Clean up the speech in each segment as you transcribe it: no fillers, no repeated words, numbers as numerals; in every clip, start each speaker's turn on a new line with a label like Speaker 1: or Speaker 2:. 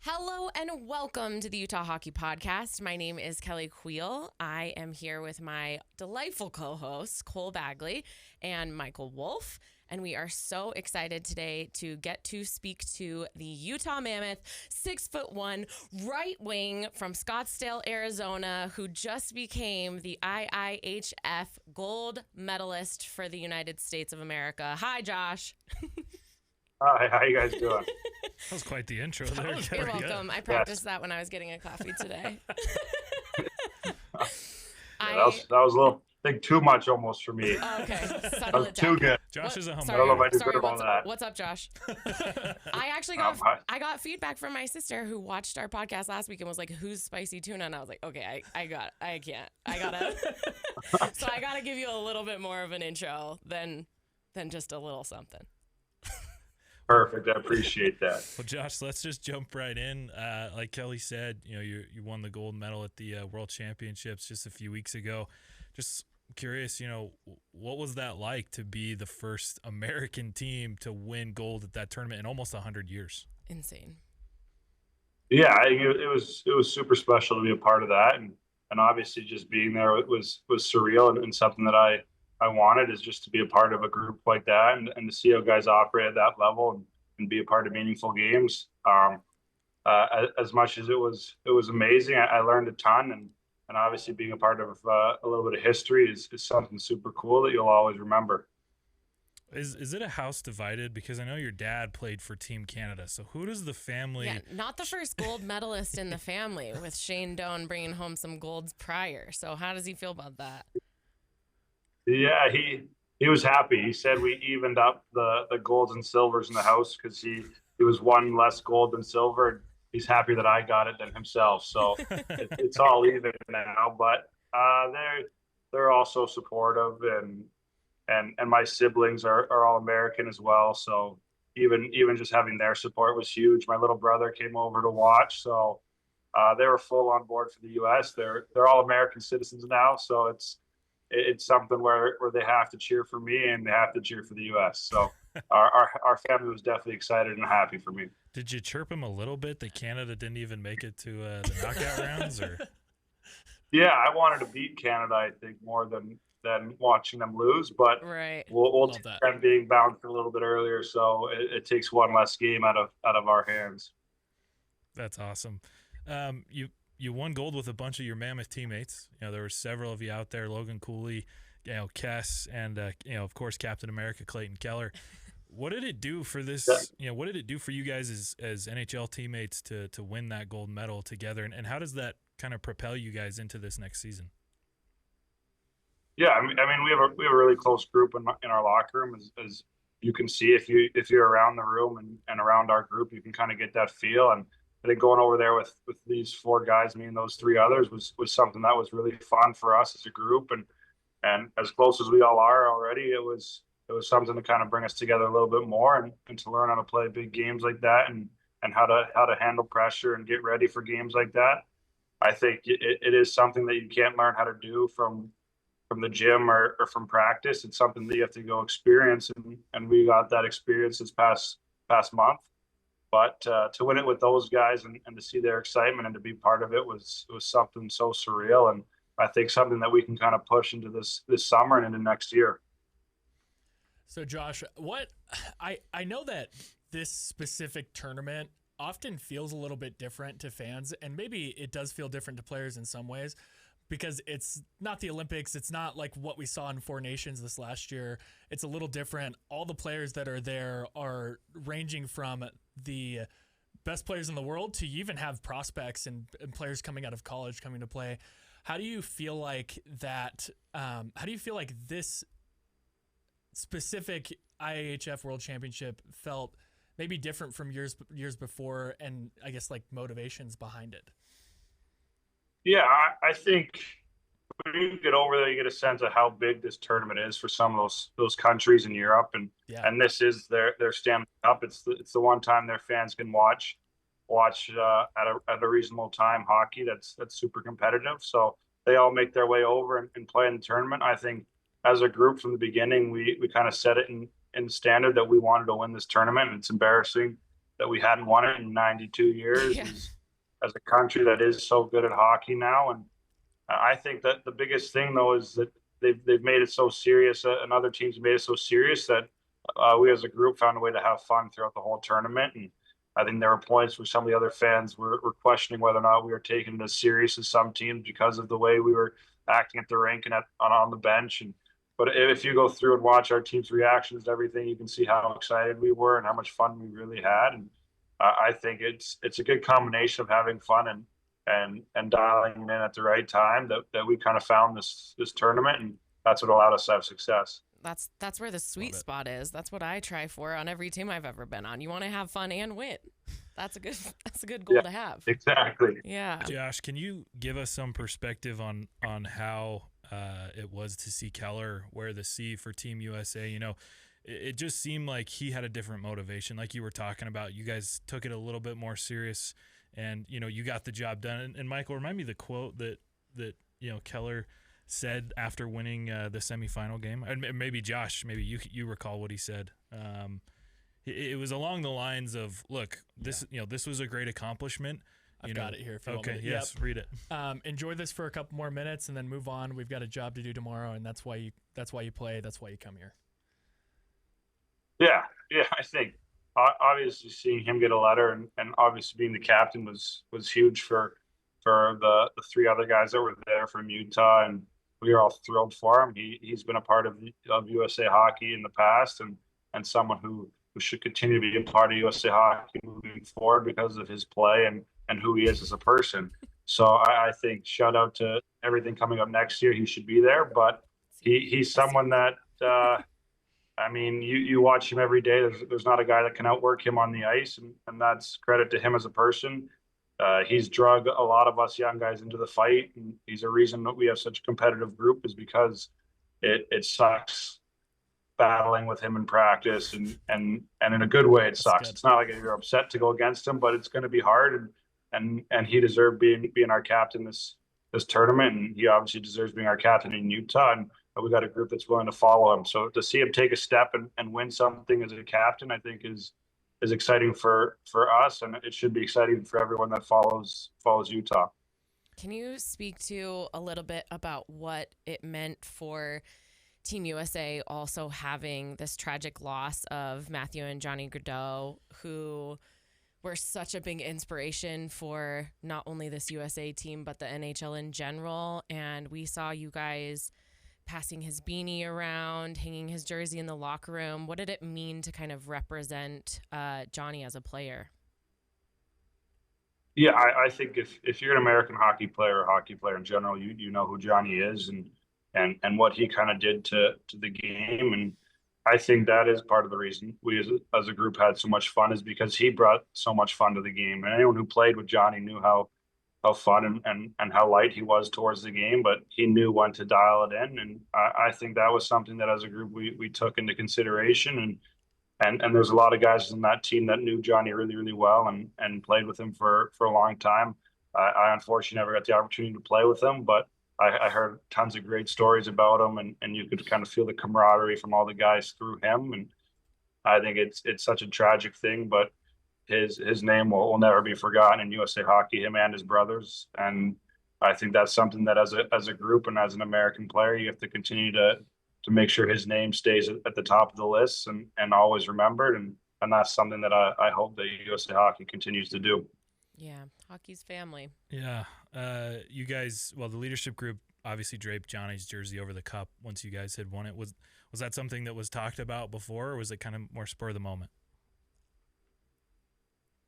Speaker 1: Hello and welcome to the Utah Hockey Podcast. My name is Kelly Queel. I am here with my delightful co-hosts, Cole Bagley and Michael Wolf. And we are so excited today to get to speak to the Utah Mammoth 6'1" right wing from Scottsdale, Arizona, who just became the IIHF gold medalist for the United States of America. Hi, Josh.
Speaker 2: Hi, how you guys doing?
Speaker 3: That was quite the intro there.
Speaker 1: You're welcome. I practiced that when I was getting a coffee today.
Speaker 2: That was a little think too much almost for me.
Speaker 1: Okay,
Speaker 2: that was too good.
Speaker 3: Josh is a humble.
Speaker 2: I don't know if I
Speaker 1: Sorry,
Speaker 2: deserve all that.
Speaker 1: what's up, Josh? I actually got feedback from my sister who watched our podcast last week and was like, "Who's spicy tuna?" And I was like, "Okay, I gotta." So I gotta give you a little bit more of an intro than just a little something.
Speaker 2: Perfect. I appreciate that.
Speaker 3: Well, Josh, let's just jump right in. Like Kelly said, you won the gold medal at the World Championships just a few weeks ago. Just curious, what was that like to be the first American team to win gold at that tournament in almost 100 years?
Speaker 1: Insane.
Speaker 2: Yeah, it was super special to be a part of that, and obviously just being there was surreal and something that I wanted is just to be a part of a group like that and to see how guys operate at that level and be a part of meaningful games. As much as it was amazing, I learned a ton, and obviously being a part of a little bit of history is something super cool that you'll always remember.
Speaker 3: Is it a house divided? Because I know your dad played for Team Canada. So who does the family...
Speaker 1: Yeah, not the first gold medalist in the family, with Shane Doan bringing home some golds prior. So how does he feel about that?
Speaker 2: Yeah, he was happy. He said we evened up the golds and silvers in the house because he was one less gold than silver. He's happy that I got it than himself. So it's all even now. But they're also supportive, and my siblings are all American as well. So even just having their support was huge. My little brother came over to watch, so they were full on board for the U.S. They're all American citizens now, so it's something where they have to cheer for me and they have to cheer for the U.S. So our family was definitely excited and happy for me.
Speaker 3: Did you chirp him a little bit that Canada didn't even make it to the knockout rounds? Or
Speaker 2: yeah, I wanted to beat Canada, I think, more than watching them lose. But
Speaker 1: right,
Speaker 2: we'll take them being bounced a little bit earlier, so it takes one less game out of our hands.
Speaker 3: That's awesome. You won gold with a bunch of your Mammoth teammates. There were several of you out there: Logan Cooley, Kess, and of course Captain America Clayton Keller. What did it do for this? What did it do for you guys as NHL teammates to win that gold medal together? And how does that kind of propel you guys into this next season?
Speaker 2: Yeah, I mean we have a really close group in our locker room, as you can see if you're around the room and around our group, you can kind of get that feel. And I think going over there with these four guys, me and those three others, was something that was really fun for us as a group. And as close as we all are already, it was something to kind of bring us together a little bit more and to learn how to play big games like that and how to handle pressure and get ready for games like that. I think it is something that you can't learn how to do from the gym or from practice. It's something that you have to go experience, and we got that experience this past month. But to win it with those guys and to see their excitement and to be part of it was something so surreal, and I think something that we can kind of push into this summer and into next year.
Speaker 4: So Josh, I know that this specific tournament often feels a little bit different to fans, and maybe it does feel different to players in some ways, because it's not the Olympics. It's not like what we saw in Four Nations this last year. It's a little different. All the players that are there are ranging from the best players in the world to you even have prospects and players coming out of college coming to play. How do you feel like that? How do you feel like this specific IIHF World Championship felt maybe different from years before, and I guess like motivations behind it?
Speaker 2: Yeah, I think when you get over there, you get a sense of how big this tournament is for some of those countries in Europe, and this is their standing up. It's the one time their fans can watch at a reasonable time hockey that's super competitive. So they all make their way over and play in the tournament. I think as a group from the beginning, we kind of set it in standard that we wanted to win this tournament. And it's embarrassing that we hadn't won it in 92 years as a country that is so good at hockey now. And I think that the biggest thing though is that they've made it so serious, and other teams made it so serious that we as a group found a way to have fun throughout the whole tournament. And I think there were points where some of the other fans were questioning whether or not we were taking it as serious as some teams because of the way we were acting at the rink and on the bench. But if you go through and watch our team's reactions to everything, you can see how excited we were and how much fun we really had. And I think it's a good combination of having fun and dialing in at the right time that we kind of found this tournament, and that's what allowed us to have success.
Speaker 1: That's where the sweet spot is. That's what I try for on every team I've ever been on. You want to have fun and win. That's a good goal to have.
Speaker 2: Exactly.
Speaker 1: Yeah.
Speaker 3: Josh, can you give us some perspective on how it was to see Keller wear the C for Team USA? You know, it just seemed like he had a different motivation, like you were talking about. You guys took it a little bit more serious, and you know, you got the job done. And Michael, remind me the quote that you know Keller said after winning the semifinal game. And maybe Josh, maybe you recall what he said. It was along the lines of, "Look, this this was a great accomplishment."
Speaker 4: I've got it here. If you
Speaker 3: okay,
Speaker 4: want me.
Speaker 3: yes,
Speaker 4: Yep.
Speaker 3: read it.
Speaker 4: Enjoy this for a couple more minutes and then move on. We've got a job to do tomorrow, and that's why you play. That's why you come here.
Speaker 2: Yeah, I think obviously seeing him get a letter and obviously being the captain was huge for the three other guys that were there from Utah, and we are all thrilled for him. He's been a part of USA Hockey in the past, and someone who should continue to be a part of USA Hockey moving forward because of his play and who he is as a person. So I think shout out to everything coming up next year. He should be there, but he's someone that I mean, you watch him every day. There's not a guy that can outwork him on the ice, and that's credit to him as a person. He's drug a lot of us young guys into the fight, and he's a reason that we have such a competitive group is because it sucks battling with him in practice, and in a good way it sucks. It's not like you're upset to go against him, but it's going to be hard, and he deserved being our captain this tournament, and he obviously deserves being our captain in Utah, and we got a group that's willing to follow him. So to see him take a step and win something as a captain, I think is exciting for us, and it should be exciting for everyone that follows Utah.
Speaker 1: Can you speak to a little bit about what it meant for Team USA also having this tragic loss of Matthew and Johnny Gaudreau, who were such a big inspiration for not only this USA team, but the NHL in general? And we saw you guys passing his beanie around, hanging his jersey in the locker room. What did it mean to kind of represent Johnny as a player?
Speaker 2: Yeah, I think if you're an American hockey player or hockey player in general, you know who Johnny is and what he kind of did to the game. And I think that is part of the reason we as a group had so much fun, is because he brought so much fun to the game. And anyone who played with Johnny knew how fun and how light he was towards the game, but he knew when to dial it in. And I think that was something that as a group we took into consideration. And there's a lot of guys in that team that knew Johnny really, really well and played with him for a long time. I unfortunately never got the opportunity to play with him, but I heard tons of great stories about him, and you could kind of feel the camaraderie from all the guys through him. And I think it's such a tragic thing, but his name will never be forgotten in USA Hockey, him and his brothers. And I think that's something that as a group and as an American player, you have to continue to make sure his name stays at the top of the list and always remembered. And that's something that I hope that USA Hockey continues to do.
Speaker 1: Yeah, hockey's family.
Speaker 3: Yeah. You guys, well, the leadership group obviously draped Johnny's jersey over the cup once you guys had won it. Was that something that was talked about before, or was it kind of more spur of the moment?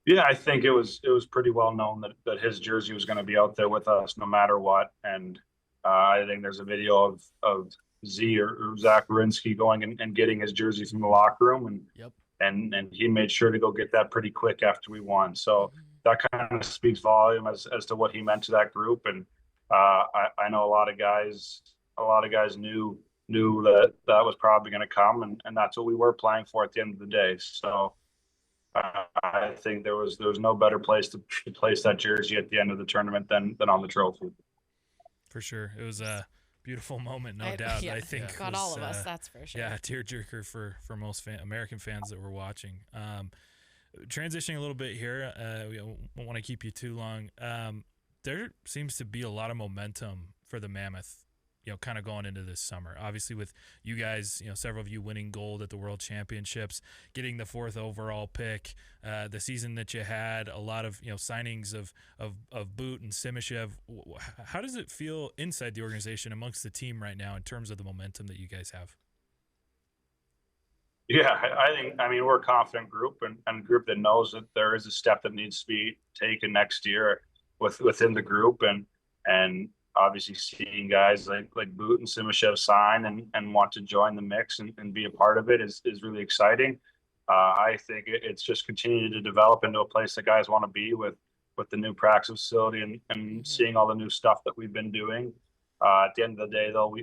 Speaker 2: Yeah, I think it was pretty well known that his jersey was going to be out there with us no matter what. And I think there's a video of Z or Zach Werenski going and getting his jersey from the locker room, and he made sure to go get that pretty quick after we won. So that kind of speaks volume as to what he meant to that group. And I know a lot of guys knew that was probably going to come, and that's what we were playing for at the end of the day. So I think there was no better place to place that jersey at the end of the tournament than on the trophy.
Speaker 3: For sure. It was a beautiful moment, no doubt.
Speaker 1: Yeah,
Speaker 3: I think
Speaker 1: got all of us, that's for sure.
Speaker 3: Yeah, a tearjerker for most American fans that were watching. transitioning a little bit here, we don't want to keep you too long. There seems to be a lot of momentum for the Mammoth, kind of going into this summer. Obviously, with you guys, several of you winning gold at the World Championships, getting the 4th overall pick, the season that you had, a lot of signings of Boot and Simishev. How does it feel inside the organization amongst the team right now in terms of the momentum that you guys have?
Speaker 2: Yeah, I mean, we're a confident group and a group that knows that there is a step that needs to be taken next year within the group, and obviously seeing guys like Boot and Simishev sign and want to join the mix and be a part of it is really exciting. I think it's just continuing to develop into a place that guys want to be with the new practice facility and seeing all the new stuff that we've been doing. At the end of the day, though,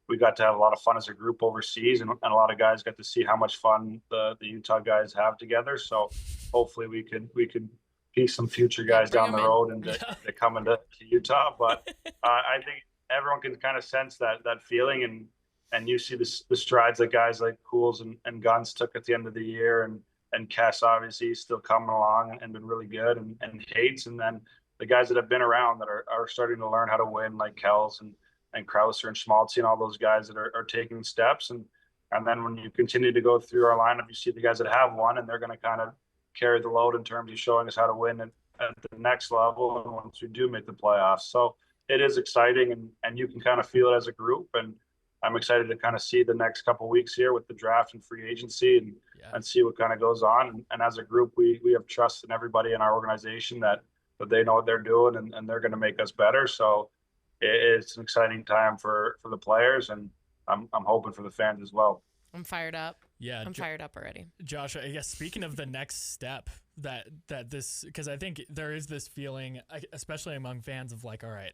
Speaker 2: we got to have a lot of fun as a group overseas, and a lot of guys got to see how much fun the Utah guys have together. So hopefully we could piece some future guys down the road and to come into Utah. But I think everyone can kind of sense that feeling, and you see the strides that guys like Cools and Guns took at the end of the year, and Kess obviously still coming along and been really good, and Hates, and then the guys that have been around that are starting to learn how to win, like Kells and Krauser and Schmaltzy and all those guys that are taking steps. And then when you continue to go through our lineup, you see the guys that have won, and they're going to kind of carry the load in terms of showing us how to win at the next level and once we do make the playoffs. So it is exciting, and you can kind of feel it as a group. And I'm excited to kind of see the next couple of weeks here with the draft and free agency and see what kind of goes on. And as a group, we have trust in everybody in our organization that they know what they're doing and they're going to make us better. So it's an exciting time for the players, and I'm hoping for the fans as well.
Speaker 1: I'm fired up.
Speaker 4: Yeah,
Speaker 1: I'm fired up already.
Speaker 4: Josh, I guess speaking of the next step that this, because I think there is this feeling, especially among fans, of like, all right,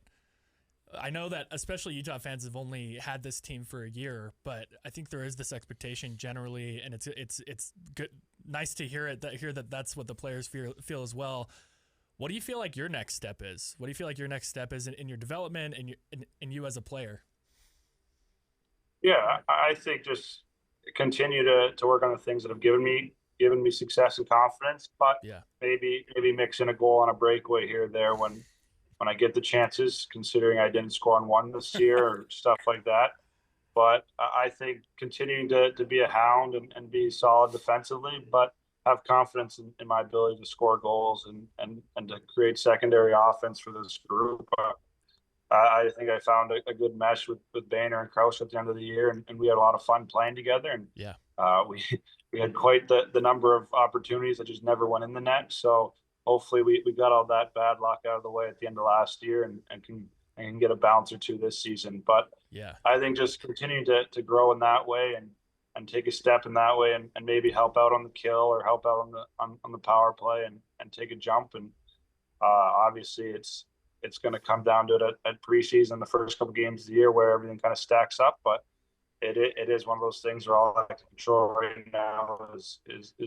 Speaker 4: I know that especially Utah fans have only had this team for a year, but I think there is this expectation generally, and it's good, nice to hear that that's what the players feel as well. What do you feel like your next step is? What do you feel like your next step is in your development and you as a player?
Speaker 2: Yeah, I think just continue to work on the things that have given me success and confidence, but maybe mix in a goal on a breakaway here or there when I get the chances, considering I didn't score on one this year or stuff like that. But I think continuing to be a hound and be solid defensively, but have confidence in my ability to score goals and to create secondary offense for this group. I think I found a good mesh with Boehner and Krause at the end of the year, and we had a lot of fun playing together. And we had quite the number of opportunities that just never went in the net. So hopefully we got all that bad luck out of the way at the end of last year and can get a bounce or two this season. But I think just continuing to grow in that way and take a step in that way and maybe help out on the kill or help out on the power play and take a jump. And obviously it's going to come down to it at preseason, the first couple games of the year where everything kind of stacks up. But it is one of those things where all I can control right now is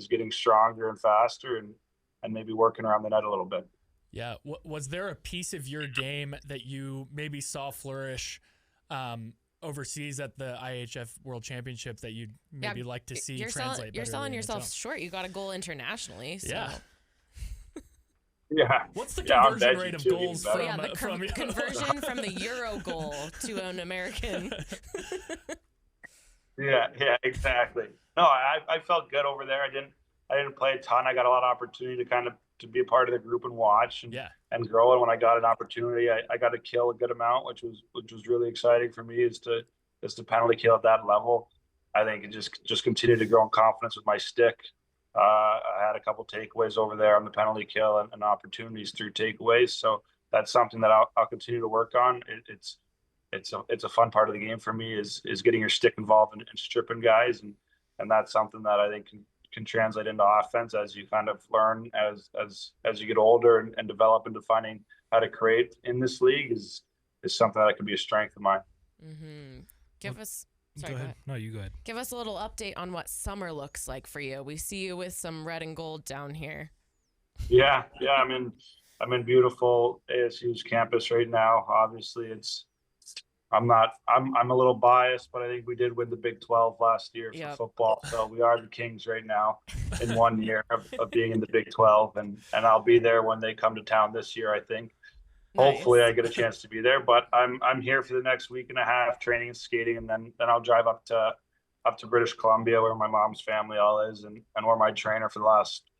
Speaker 2: getting stronger and faster and maybe working around the net a little bit.
Speaker 4: Yeah. Was there a piece of your game that you maybe saw flourish overseas at the IIHF World Championship that you'd maybe like to see translate?
Speaker 1: You're selling yourself short. You got a goal internationally. So.
Speaker 4: Yeah.
Speaker 2: Yeah.
Speaker 4: What's the conversion rate of goals from?
Speaker 1: Conversion from the Euro goal to an American.
Speaker 2: Yeah, exactly. No, I felt good over there. I didn't play a ton. I got a lot of opportunity to be a part of the group and watch and grow. And when I got an opportunity, I got to kill a good amount, which was really exciting for me is to penalty kill at that level. I think it just continued to grow in confidence with my stick. I had a couple takeaways over there on the penalty kill and opportunities through takeaways. So that's something that I'll continue to work on. It's a fun part of the game for me is getting your stick involved in stripping guys. And that's something that I think can translate into offense as you kind of learn as you get older and develop into finding how to create in this league is something that could be a strength of mine.
Speaker 1: Mm-hmm. Give us. Sorry,
Speaker 3: go ahead. No, you go ahead.
Speaker 1: Give us a little update on what summer looks like for you. We see you with some red and gold down here.
Speaker 2: Yeah. I'm in beautiful ASU's campus right now. Obviously, it's I'm not. I'm a little biased, but I think we did win the Big 12 last year for
Speaker 1: Yep.
Speaker 2: football. So we are the Kings right now in 1 year of being in the Big 12, and I'll be there when they come to town this year. I think. Hopefully,
Speaker 1: Nice.
Speaker 2: I get a chance to be there. But I'm here for the next week and a half, training and skating, and then I'll drive up to British Columbia, where my mom's family all is, and where my trainer for the last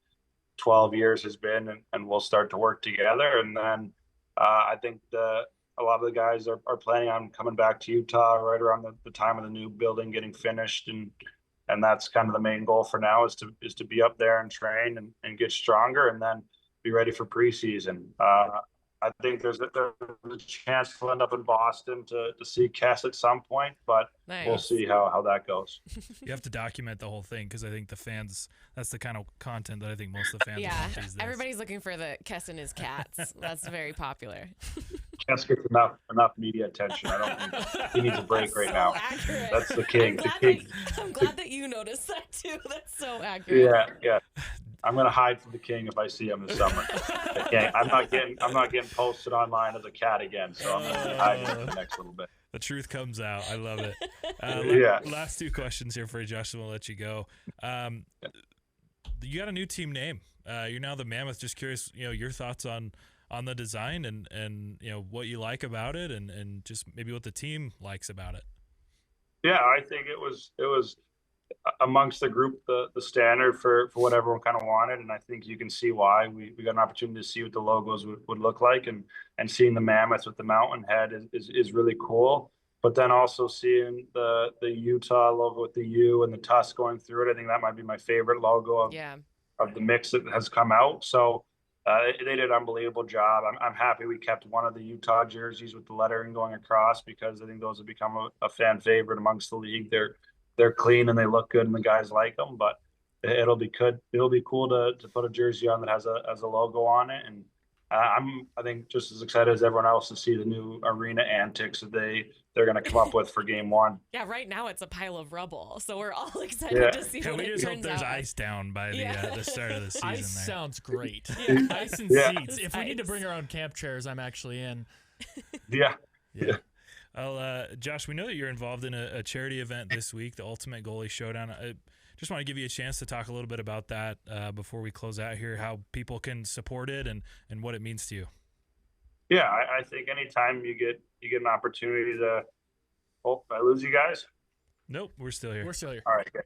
Speaker 2: 12 years has been, and we'll start to work together. And then I think a lot of the guys are planning on coming back to Utah right around the time of the new building getting finished, and that's kind of the main goal for now is to be up there and train and get stronger, and then be ready for preseason. I think there's a chance to end up in Boston to see Cass at some point, but we'll
Speaker 1: Nice.
Speaker 2: see how that goes.
Speaker 3: You have to document the whole thing because I think the fans, that's the kind of content that I think most of the fans
Speaker 1: Yeah,
Speaker 3: want these days.
Speaker 1: everybody's looking for the Kess and his cats. That's very popular.
Speaker 2: Cass gets enough media attention. I don't think he needs a break right
Speaker 1: So
Speaker 2: now.
Speaker 1: accurate.
Speaker 2: That's the king.
Speaker 1: I'm glad that you noticed that too. That's so accurate.
Speaker 2: Yeah. I'm gonna hide from the king if I see him this summer. I'm not getting posted online as a cat again, so I'm gonna be hiding for the next little bit.
Speaker 3: The truth comes out. I love it.
Speaker 2: Yeah.
Speaker 3: Last two questions here for you, Josh, and we'll let you go. You got a new team name. You're now the Mammoth. Just curious, your thoughts on the design and what you like about it and just maybe what the team likes about it.
Speaker 2: Yeah, I think it was amongst the group the standard for what everyone kind of wanted, and I think you can see why. We got an opportunity to see what the logos would look like, and seeing the mammoth with the mountain head is really cool. But then also seeing the Utah logo with the U and the tusk going through it, I think that might be my favorite logo of the mix that has come out. So they did an unbelievable job. I'm happy we kept one of the Utah jerseys with the lettering going across, because I think those have become a fan favorite amongst the league. They're clean and they look good and the guys like them, but it'll be good. It'll be cool to put a jersey on that has a logo on it. And I think just as excited as everyone else to see the new arena antics that they're going to come up with for game one.
Speaker 1: Yeah, right now it's a pile of rubble, so we're all excited to see what
Speaker 3: we
Speaker 1: it
Speaker 3: just hope
Speaker 1: turns
Speaker 3: there's
Speaker 1: out.
Speaker 3: ice down by the start of the season.
Speaker 4: Ice
Speaker 3: there.
Speaker 4: sounds great.
Speaker 1: Yeah.
Speaker 4: Ice and
Speaker 2: Yeah.
Speaker 4: seats. If we need to bring our own camp chairs, I'm actually in.
Speaker 2: Yeah.
Speaker 3: Well, Josh, we know that you're involved in a charity event this week, the Ultimate Goalie Showdown. I just want to give you a chance to talk a little bit about that before we close out here, how people can support it and what it means to you.
Speaker 2: Yeah, I think anytime you get an opportunity to. Oh, did I lose you guys?
Speaker 3: Nope, we're still here.
Speaker 4: We're still here.
Speaker 2: All right, good.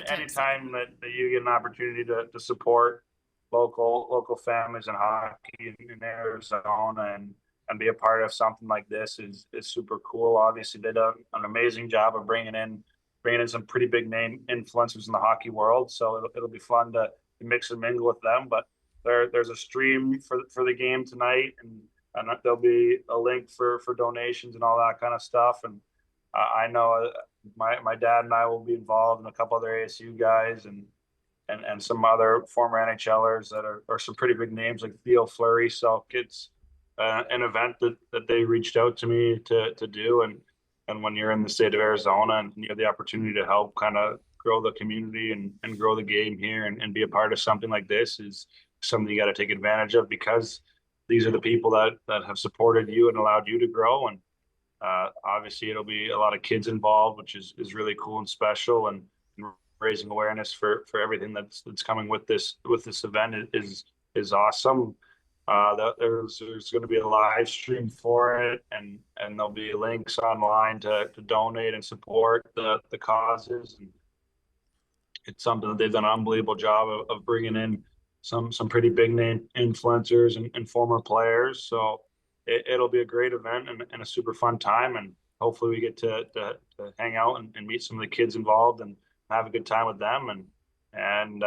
Speaker 2: Anytime that you get an opportunity to support local families in hockey in Arizona and be a part of something like this is super cool. Obviously, they did an amazing job of bringing in some pretty big name influencers in the hockey world. So it'll be fun to mix and mingle with them. But there's a stream for the game tonight, and there'll be a link for donations and all that kind of stuff. And I know my dad and I will be involved, and a couple other ASU guys and some other former NHLers that are some pretty big names like Theo Fleury. So it's an event that they reached out to me to do, and when you're in the state of Arizona and you have the opportunity to help kind of grow the community and grow the game here and be a part of something like this is something you got to take advantage of, because these are the people that have supported you and allowed you to grow. And obviously it'll be a lot of kids involved, which is really cool and special, and raising awareness for everything that's coming with this event is awesome. There's going to be a live stream for it, and there'll be links online to donate and support the causes. And it's something that they've done an unbelievable job of bringing in some pretty big name influencers and former players. So it'll be a great event and a super fun time. And hopefully we get to hang out and meet some of the kids involved and have a good time with them. And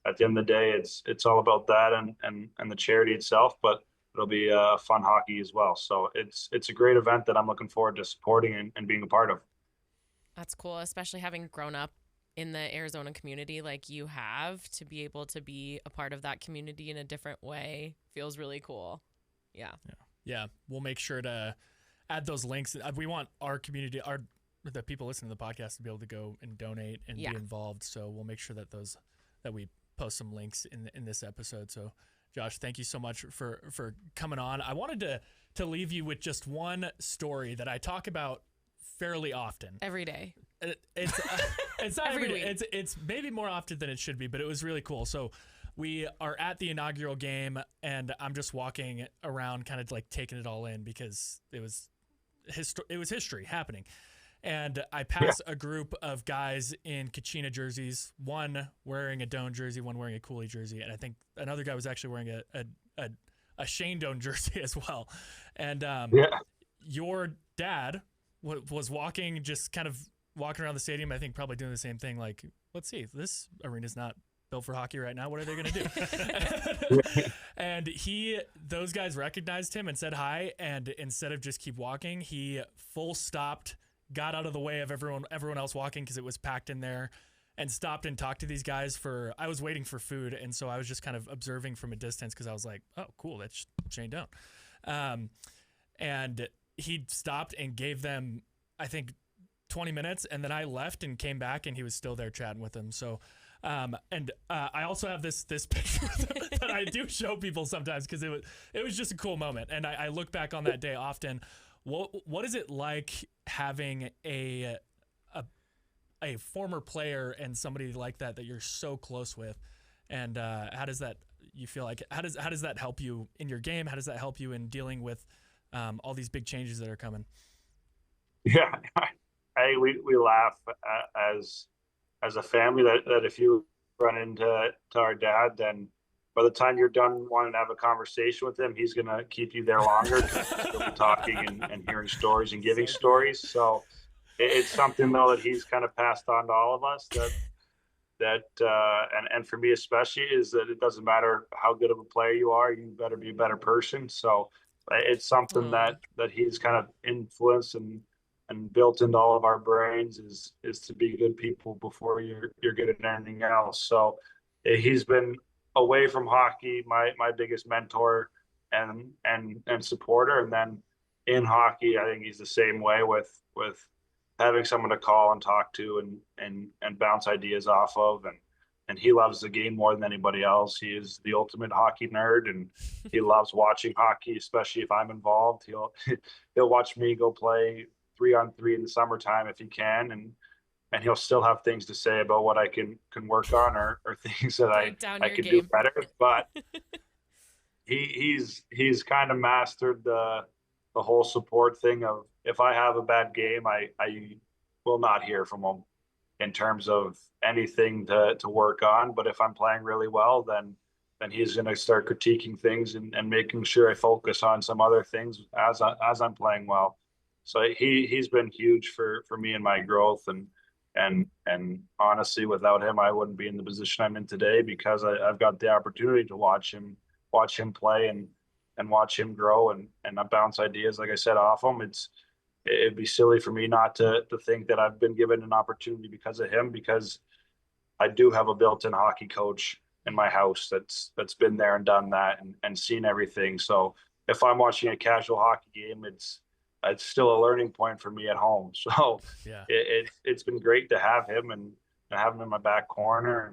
Speaker 2: at the end of the day, it's all about that and the charity itself, but it'll be fun hockey as well. So it's a great event that I'm looking forward to supporting and being a part of.
Speaker 1: That's cool, especially having grown up in the Arizona community like you have, to be able to be a part of that community in a different way feels really cool. Yeah.
Speaker 4: We'll make sure to add those links. We want our community, the people listening to the podcast, to be able to go and donate and be involved. So we'll make sure that we post some links in this episode so Josh, thank you so much for coming on. I wanted to leave you with just one story that I talk about fairly often.
Speaker 1: Every day.
Speaker 4: It's not every
Speaker 1: Every
Speaker 4: day.
Speaker 1: week.
Speaker 4: It's maybe more often than it should be, but it was really cool. So we are at the inaugural game, and I'm just walking around, kind of like taking it all in because it was history happening. And I pass a group of guys in Kachina jerseys, one wearing a Doan jersey, one wearing a Cooley jersey, and I think another guy was actually wearing a Shane Doan jersey as well. And your dad was walking, just kind of walking around the stadium, I think probably doing the same thing, like, let's see, this arena's not built for hockey right now. What are they going to do? And those guys recognized him and said hi, and instead of just keep walking, he full stopped, got out of the way of everyone else walking because it was packed in there, and stopped and talked to these guys I was waiting for food, and so I was just kind of observing from a distance because I was like, oh, cool, that's Shane Doan. And he stopped and gave them, I think, 20 minutes, and then I left and came back, and he was still there chatting with them. So, I also have this picture that I do show people sometimes because it was just a cool moment, and I look back on that day often. What is it like having a former player and somebody like that you're so close with, and how does that help you in your game? How does that help you in dealing with all these big changes that are coming?
Speaker 2: Yeah, we laugh as a family that if you run into our dad, then by the time you're done wanting to have a conversation with him, he's going to keep you there longer because he'll be talking and hearing stories and giving stories. So it's something, though, that he's kind of passed on to all of us and for me especially, is that it doesn't matter how good of a player you are, you better be a better person. So it's something that he's kind of influenced and built into all of our brains is to be good people before you're good at anything else. So he's been away from hockey, my biggest mentor and supporter, and then in hockey, I think he's the same way with having someone to call and talk to and bounce ideas off of, and he loves the game more than anybody else. He is the ultimate hockey nerd, and he loves watching hockey, especially if I'm involved. He'll watch me go play 3-on-3 in the summertime if he can, and he'll still have things to say about what I can work on or things that I could do better. But he's kind of mastered the whole support thing of, if I have a bad game, I will not hear from him in terms of anything to work on. But if I'm playing really well, then he's going to start critiquing things and making sure I focus on some other things as I'm playing well. So he's been huge for me and my growth, and honestly, without him, I wouldn't be in the position I'm in today, because I've got the opportunity to watch him play and watch him grow and bounce ideas, like I said, off him. It'd be silly for me not to think that I've been given an opportunity because of him, because I do have a built-in hockey coach in my house that's been there and done that and seen everything. So if I'm watching a casual hockey game, it's still a learning point for me at home. So yeah, it's been great to have him and have him in my back corner.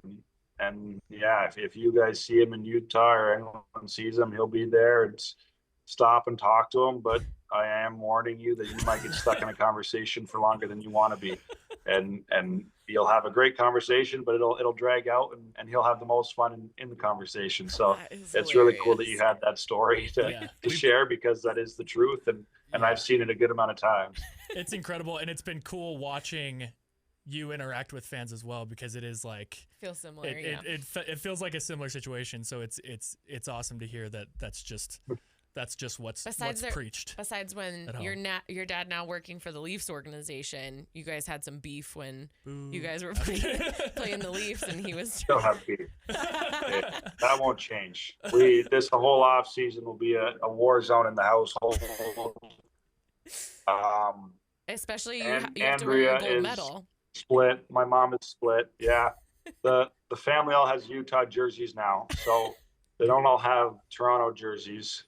Speaker 2: And yeah, if you guys see him in Utah or anyone sees him, he'll be there. It's stop and talk to him. But I am warning you that you might get stuck in a conversation for longer than you want to be. And you'll have a great conversation, but it'll drag out, and he'll have the most fun in the conversation. So it's really cool that you had that story to share, because that is the truth. And I've seen it a good amount of times.
Speaker 4: It's incredible. And it's been cool watching you interact with fans as well, because it is like,
Speaker 1: feels similar.
Speaker 4: It feels like a similar situation. So it's awesome to hear that's just what's preached.
Speaker 1: Besides when your dad now working for the Leafs organization, you guys had some beef when you guys were playing the Leafs, and he was
Speaker 2: still have beef. That won't change. This whole off season will be a war zone in the household.
Speaker 1: Especially you have to wear a gold medal.
Speaker 2: Split. My mom is split. Yeah, the family all has Utah jerseys now, so they don't all have Toronto jerseys.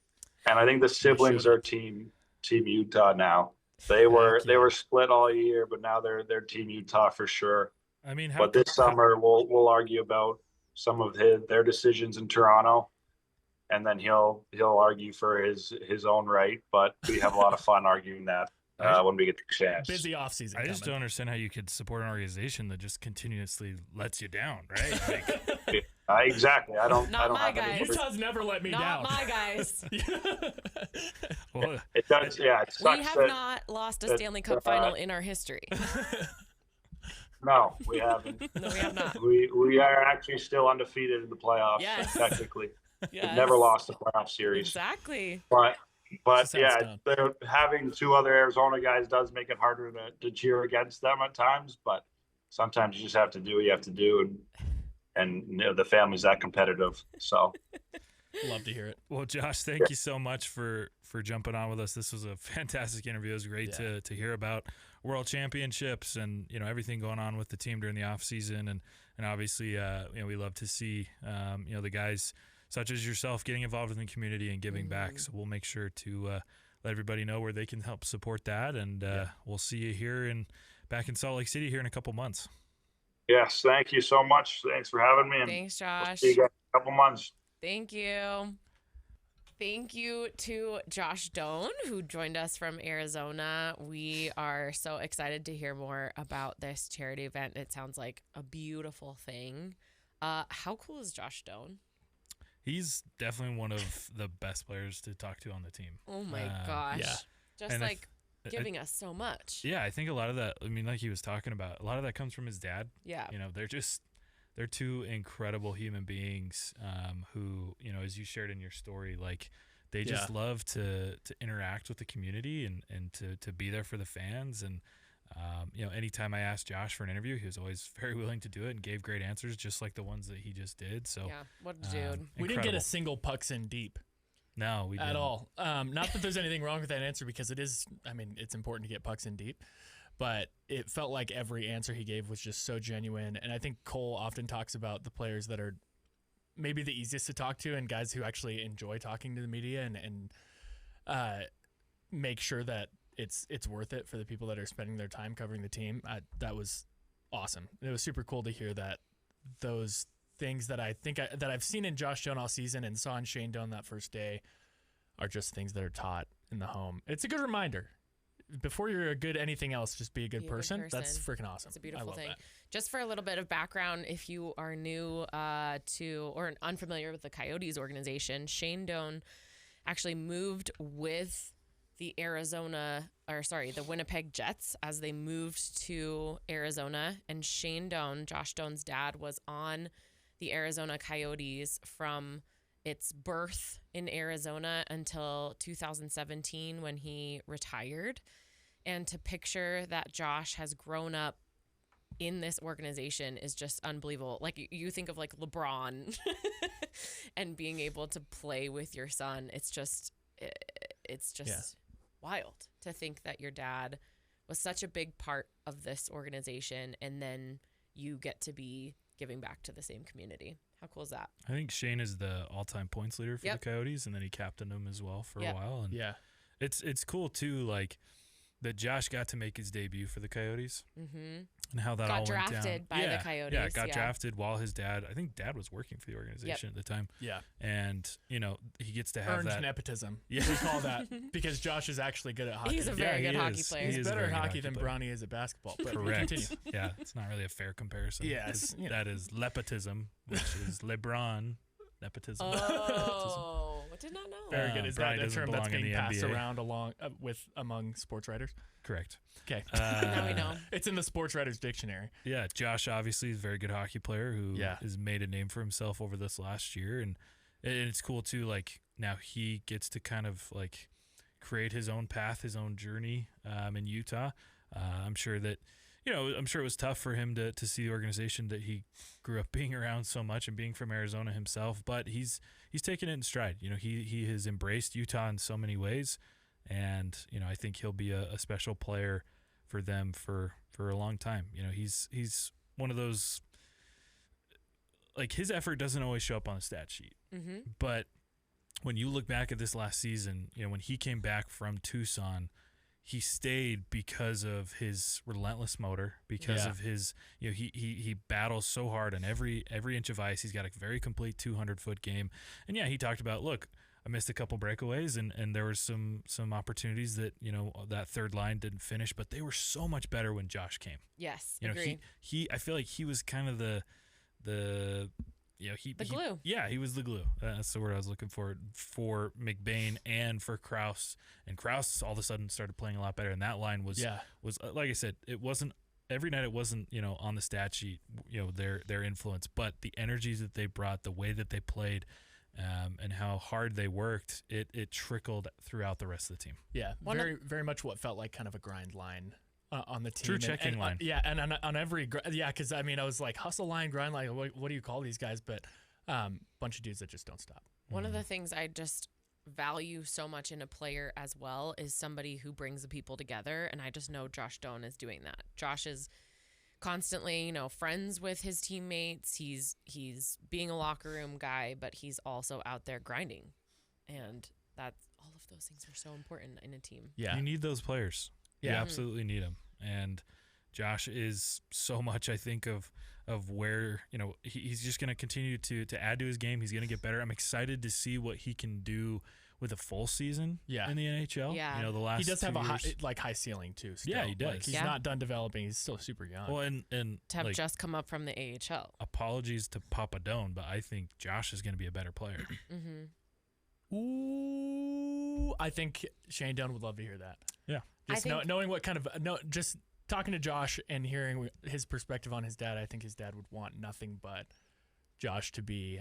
Speaker 2: And I think the siblings are team Utah now. They were split all year, but now they're team Utah for sure.
Speaker 3: I mean,
Speaker 2: this summer we'll argue about some of their decisions in Toronto. and then he'll argue for his own right. But we have a lot of fun arguing that when we get the chance.
Speaker 4: Busy off season.
Speaker 3: I just don't understand how you could support an organization that just continuously lets you down, right? Like,
Speaker 2: exactly. I don't
Speaker 1: my
Speaker 2: have
Speaker 1: guys.
Speaker 2: any.
Speaker 4: Utah's never let me
Speaker 1: Not
Speaker 4: down.
Speaker 1: my guys.
Speaker 3: well,
Speaker 2: It does. Yeah, it sucks.
Speaker 1: We have
Speaker 2: that,
Speaker 1: not lost a Stanley Cup final in our history.
Speaker 2: No, we haven't.
Speaker 1: No, we have not.
Speaker 2: We are actually still undefeated in the playoffs.
Speaker 1: Yes.
Speaker 2: Technically,
Speaker 1: Yes.
Speaker 2: we've never lost a playoff series.
Speaker 1: Exactly.
Speaker 2: But
Speaker 4: Sounds
Speaker 2: yeah,
Speaker 4: dumb.
Speaker 2: having two other Arizona guys does make it harder to cheer against them at times. But sometimes you just have to do what you have to do, and the family's that competitive. So
Speaker 4: Love to hear it.
Speaker 3: well, Josh, thank you so much for jumping on with us. This was a fantastic interview. It was great to hear about World Championships and everything going on with the team during the off season, and obviously we love to see the guys such as yourself getting involved in the community and giving back. So we'll make sure to let everybody know where they can help support that, and we'll see you here back in Salt Lake City here in a couple months.
Speaker 2: yes, thank you so much. Thanks for having me. And
Speaker 1: Thanks,
Speaker 2: we'll
Speaker 1: Josh.
Speaker 2: see you guys in a couple months.
Speaker 1: Thank you. Thank you to Josh Doan, who joined us from Arizona. We are so excited to hear more about this charity event. It sounds like a beautiful thing. How cool is Josh Doan?
Speaker 3: He's definitely one of the best players to talk to on the team.
Speaker 1: Oh my gosh.
Speaker 4: yeah.
Speaker 1: Just
Speaker 3: And
Speaker 1: like giving us so much.
Speaker 3: Yeah, I think a lot of that, like he was talking about, a lot of that comes from his dad.
Speaker 1: Yeah.
Speaker 3: They're two incredible human beings who, as you shared in your story, like they just love to interact with the community and to be there for the fans. And, anytime I asked Josh for an interview, he was always very willing to do it and gave great answers, just like the ones that he just did. So
Speaker 1: Yeah. What a dude.
Speaker 4: We didn't get a single pucks in deep
Speaker 3: No, we didn't.
Speaker 4: at all. Not that there's anything wrong with that answer, because it's important to get pucks in deep. But it felt like every answer he gave was just so genuine. And I think Cole often talks about the players that are maybe the easiest to talk to and guys who actually enjoy talking to the media and make sure that it's worth it for the people that are spending their time covering the team. That was awesome. It was super cool to hear that those things that I think that I've seen in Josh Doan all season and saw in Shane Doan that first day are just things that are taught in the home. It's a good reminder. Before you're a good anything else, just be a good person. That's freaking awesome.
Speaker 1: It's a beautiful thing.
Speaker 4: That.
Speaker 1: Just for a little bit of background, if you are new to or unfamiliar with the Coyotes organization, Shane Doan actually moved with the Winnipeg Jets as they moved to Arizona. And Shane Doan, Josh Doan's dad, was on the Arizona Coyotes from its birth in Arizona until 2017 when he retired. And to picture that Josh has grown up in this organization is just unbelievable. Like you think of like LeBron and being able to play with your son. It's just wild to think that your dad was such a big part of this organization and then you get to be giving back to the same community. How cool is that?
Speaker 3: I think Shane is the all-time points leader for the Coyotes, and then he captained them as well for a while. And it's cool too, like that Josh got to make his debut for the Coyotes, and how that all went down.
Speaker 1: Got drafted by the Coyotes.
Speaker 3: Yeah, got drafted while his dad. I think dad was working for the organization at the time.
Speaker 4: Yeah,
Speaker 3: and he gets to have
Speaker 4: earned
Speaker 3: that
Speaker 4: nepotism. Yeah, we call that because Josh is actually good at hockey.
Speaker 1: He's a very good hockey player.
Speaker 4: He's better at hockey than Bronny is at basketball. But
Speaker 3: correct.
Speaker 4: Continue.
Speaker 3: Yeah, it's not really a fair comparison.
Speaker 4: Yes,
Speaker 3: that is nepotism, which is LeBron nepotism.
Speaker 1: Oh, I did not know.
Speaker 4: Very good. Is that a term that's being passed
Speaker 3: NBA.
Speaker 4: around among sports writers?
Speaker 3: Correct.
Speaker 4: Okay.
Speaker 1: Now we know.
Speaker 4: It's in the sports writers dictionary.
Speaker 3: Yeah, Josh obviously is a very good hockey player who has made a name for himself over this last year, and it's cool too. Like now he gets to kind of like create his own path, his own journey in Utah. I'm sure that it was tough for him to see the organization that he grew up being around so much and being from Arizona himself, but he's taken it in stride. He has embraced Utah in so many ways, and I think he'll be a special player for them for a long time. He's one of those, like, his effort doesn't always show up on the stat sheet, but when you look back at this last season, when he came back from Tucson, he stayed because of his relentless motor, because of his, he battles so hard on every inch of ice. He's got a very complete 200-foot game. And he talked about, look, I missed a couple breakaways and there was some opportunities that, that third line didn't finish, but they were so much better when Josh came.
Speaker 1: Yes,
Speaker 3: agreed. I feel like he was kind of the glue. He was the glue. That's the word I was looking for McBain and for Krause. And Krause all of a sudden started playing a lot better. And that line was like I said, it wasn't every night. It wasn't on the stat sheet, their influence, but the energies that they brought, the way that they played, and how hard they worked, it trickled throughout the rest of the team. Yeah,
Speaker 4: very much what felt like kind of a grind line. On the team.
Speaker 3: True checking line.
Speaker 4: And on every, because I was like hustle line, grind line, what do you call these guys? But bunch of dudes that just don't stop.
Speaker 1: One of the things I just value so much in a player as well is somebody who brings the people together, and I just know Josh Doan is doing that. Josh is constantly, friends with his teammates. He's being a locker room guy, but he's also out there grinding, and that's all of those things are so important in a team.
Speaker 3: Yeah, you need those players. You absolutely need him. And Josh is so much, I think, of where, he's just going to continue to add to his game. He's going to get better. I'm excited to see what he can do with a full season in the NHL.
Speaker 1: Yeah.
Speaker 3: The last
Speaker 4: he does have
Speaker 3: years.
Speaker 4: a high ceiling too. Still.
Speaker 3: Yeah, he does.
Speaker 4: Like, he's not done developing. He's still super young.
Speaker 3: Well, and
Speaker 1: to have just come up from the AHL.
Speaker 3: Apologies to Papa Doan, but I think Josh is going to be a better player.
Speaker 4: Ooh, I think Shane Doan would love to hear that.
Speaker 3: Yeah.
Speaker 4: Just knowing what kind of just talking to Josh and hearing his perspective on his dad, I think his dad would want nothing but Josh to be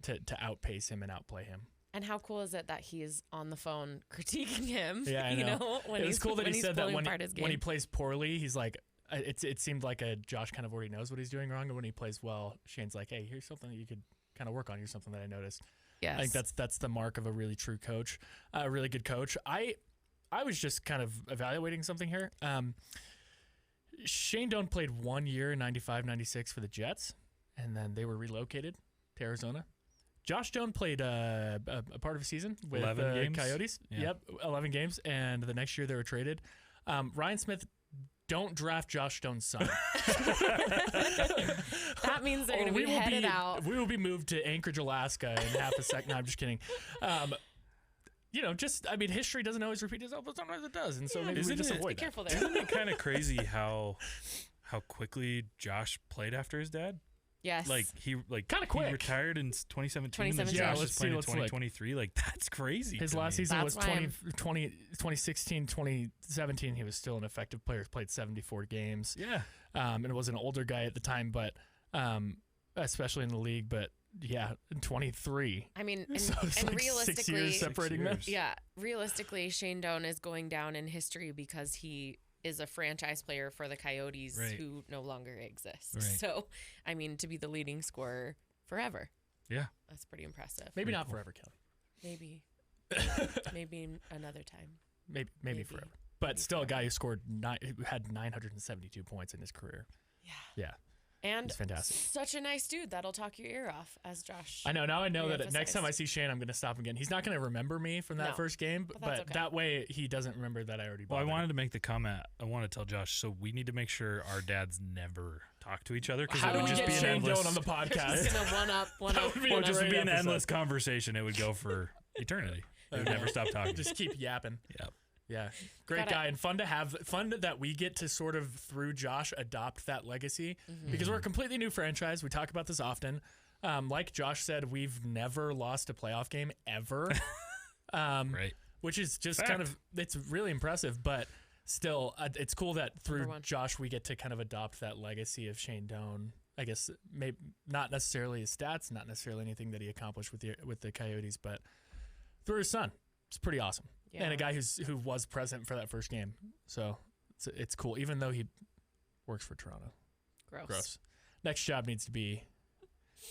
Speaker 4: to outpace him and outplay him.
Speaker 1: And how cool is it that he is on the phone critiquing him?
Speaker 4: Yeah, I know.
Speaker 1: When
Speaker 4: it was cool that he said that
Speaker 1: when
Speaker 4: he plays poorly, he's like, it seemed like Josh kind of already knows what he's doing wrong, and when he plays well, Shane's like, hey, here's something that you could kind of work on. Here's something that I noticed.
Speaker 1: Yes.
Speaker 4: I think that's the mark of a really true coach, a really good coach. I was just kind of evaluating something here. Shane Doan played 1 year, 95, 96 for the Jets, and then they were relocated to Arizona. Josh Doan played a part of a season with the Coyotes. Yeah. Yep, 11 games, and the next year they were traded. Ryan Smith, don't draft Josh Doan's son.
Speaker 1: That means they're going to be headed out.
Speaker 4: We will be moved to Anchorage, Alaska in half a second. No, I'm just kidding. History doesn't always repeat itself, but sometimes it does, and so maybe we just avoid that.
Speaker 1: Be careful there.
Speaker 3: Isn't it kind of crazy how quickly Josh played after his dad?
Speaker 1: Yes.
Speaker 4: Kind of quick.
Speaker 3: He retired in 2017. And
Speaker 4: Yeah,
Speaker 3: Josh
Speaker 4: let's
Speaker 3: is playing in
Speaker 4: see what's
Speaker 3: 2023. That's crazy.
Speaker 4: His last season
Speaker 1: That's
Speaker 4: was 2016, 2017. He was still an effective player. Played 74 games.
Speaker 3: Yeah.
Speaker 4: And was an older guy at the time, but especially in the league. But yeah, 23.
Speaker 1: I mean,
Speaker 4: so it's
Speaker 1: and
Speaker 4: like
Speaker 1: realistically,
Speaker 4: 6 years separating them.
Speaker 1: Yeah, realistically, Shane Doan is going down in history because he is a franchise player for the Coyotes who no longer exists.
Speaker 3: Right.
Speaker 1: So, I mean, to be the leading scorer forever.
Speaker 3: Yeah.
Speaker 1: That's pretty impressive.
Speaker 4: Maybe not forever, Kelly.
Speaker 1: Maybe. Maybe another time.
Speaker 4: Maybe forever. But still a guy who had 972 points in his career.
Speaker 1: Yeah.
Speaker 4: Yeah.
Speaker 1: And
Speaker 4: it's fantastic.
Speaker 1: Such a nice dude. That'll talk your ear off, as Josh.
Speaker 4: I know. Now I know that next time I see Shane, I'm going to stop him again. He's not going to remember me from that first game, but
Speaker 1: okay.
Speaker 4: that way he doesn't remember that I already bought
Speaker 3: Well, I wanted to make the comment. I want to tell Josh, so we need to make sure our dads never talk to each other.
Speaker 4: How do we get Shane Doan on the podcast?
Speaker 1: Just gonna one up.
Speaker 3: Or just be an endless conversation. It would go for eternity. We would never stop talking.
Speaker 4: Just keep yapping.
Speaker 3: Yep.
Speaker 4: Yeah, great guy, and fun that we get to sort of through Josh adopt that legacy because we're a completely new franchise. We talk about this often. Like Josh said, we've never lost a playoff game ever,
Speaker 3: right?
Speaker 4: Which is just it's really impressive. But still, it's cool that through Josh we get to kind of adopt that legacy of Shane Doan. I guess maybe not necessarily his stats, not necessarily anything that he accomplished with the Coyotes, but through his son. It's pretty awesome. Yeah. And a guy who was present for that first game. So it's cool, even though he works for Toronto.
Speaker 1: Gross.
Speaker 4: Next job needs to be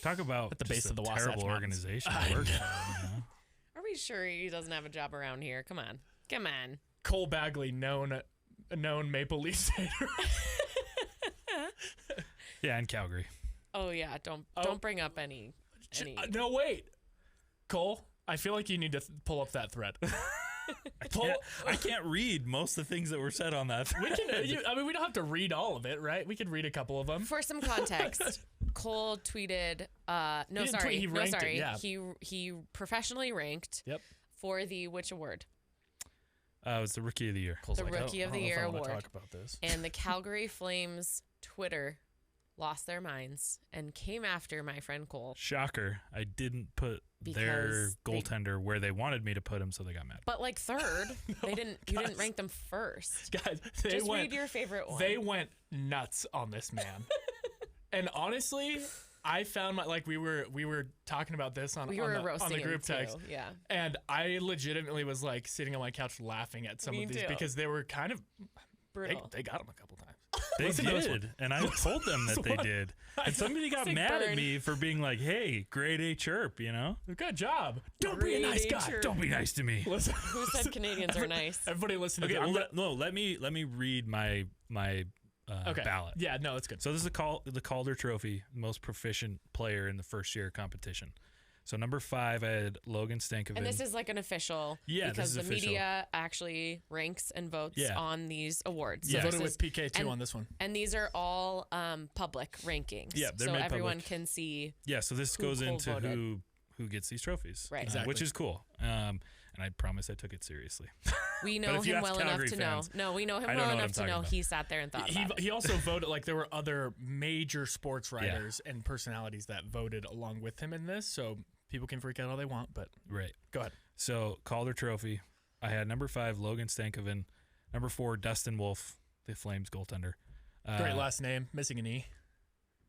Speaker 3: talk about
Speaker 4: at the base of the Wasatch
Speaker 3: terrible
Speaker 4: Mountains.
Speaker 3: Organization to work at,
Speaker 1: Are we sure he doesn't have a job around here? Come on.
Speaker 4: Cole Bagley, known Maple Leafs hater.
Speaker 3: Yeah, in Calgary.
Speaker 1: Oh yeah, don't bring up any.
Speaker 4: No, wait, Cole. I feel like you need to pull up that thread.
Speaker 3: I can't read most of the things that were said on that.
Speaker 4: We can. We don't have to read all of it, right? We could read a couple of them.
Speaker 1: For some context, Cole tweeted.
Speaker 4: He ranked it, yeah.
Speaker 1: He professionally ranked.
Speaker 4: Yep.
Speaker 1: For the which award?
Speaker 3: It was the Rookie of the Year.
Speaker 1: The Rookie of the Year award.
Speaker 4: Talk about this.
Speaker 1: And the Calgary Flames Twitter lost their minds and came after my friend Cole.
Speaker 3: Shocker! I didn't put their goaltender where they wanted me to put him, so they got mad.
Speaker 1: But like third, you didn't rank them first.
Speaker 4: Guys,
Speaker 1: read your favorite one.
Speaker 4: They went nuts on this man. And honestly, I found we were talking about this on the group text.
Speaker 1: Yeah.
Speaker 4: And I legitimately was like sitting on my couch laughing at some of these because they were kind of
Speaker 1: brutal.
Speaker 4: They got him a couple times.
Speaker 3: They did, and I told them that they did. And somebody got mad at me for being like, "Hey, grade A chirp," you know?
Speaker 4: Good job.
Speaker 3: Don't be a nice guy.
Speaker 1: Chirp.
Speaker 3: Don't be nice to me.
Speaker 4: Listen,
Speaker 1: who said Canadians are nice?
Speaker 4: Everybody listen to
Speaker 3: let me read my ballot.
Speaker 4: Yeah, no, it's good.
Speaker 3: So this is the Calder Trophy, most proficient player in the first year competition. So number 5, I had Logan Stankoven.
Speaker 1: And this is like an official, because the media actually ranks and votes on these awards.
Speaker 4: So voted with PK too on this one.
Speaker 1: And these are all public rankings.
Speaker 3: Yeah, they're
Speaker 1: so
Speaker 3: made
Speaker 1: everyone
Speaker 3: public.
Speaker 1: Can see.
Speaker 3: Yeah, so this goes into who gets these trophies,
Speaker 1: right?
Speaker 4: Exactly.
Speaker 3: Which is cool. And I promise I took it seriously.
Speaker 1: We know him well enough to know. No, we know him well enough to know he sat there and thought about it.
Speaker 4: He also voted, there were other major sports writers and personalities that voted along with him in this, so people can freak out all they want, but
Speaker 3: right.
Speaker 4: Go ahead.
Speaker 3: So Calder Trophy, I had number 5, Logan Stankoven. Number 4, Dustin Wolf, the Flames goaltender.
Speaker 4: Great last name, missing an E.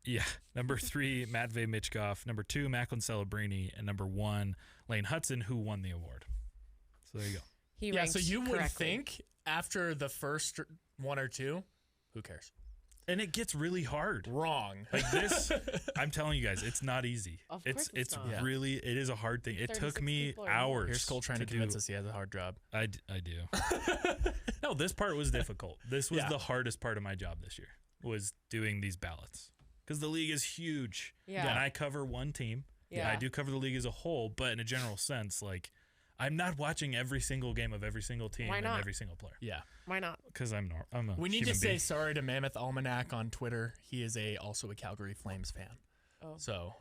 Speaker 3: Yeah. Number 3, Matvey Michkov. Number 2, Macklin Celebrini. And number 1, Lane Hudson, who won the award. So there you go.
Speaker 4: So you would think after the first one or two, who cares?
Speaker 3: And it gets really hard.
Speaker 4: Wrong.
Speaker 3: Like this, I'm telling you guys, it's not easy.
Speaker 1: Of course
Speaker 3: it's really, it is a hard thing. It took me hours.
Speaker 4: Here's Cole trying to convince us he has a hard job.
Speaker 3: I do. No, this part was difficult. This was the hardest part of my job this year, was doing these ballots. Because the league is huge.
Speaker 1: Yeah.
Speaker 3: And I cover one team.
Speaker 1: Yeah.
Speaker 3: I do cover the league as a whole, but in a general sense, I'm not watching every single game of every single team and every single player.
Speaker 4: Yeah.
Speaker 1: Why not?
Speaker 3: Because I'm a
Speaker 4: We need to
Speaker 3: human
Speaker 4: say
Speaker 3: being.
Speaker 4: sorry to Mammoth Almanac on Twitter. He is also a Calgary Flames fan.
Speaker 1: Oh.
Speaker 4: So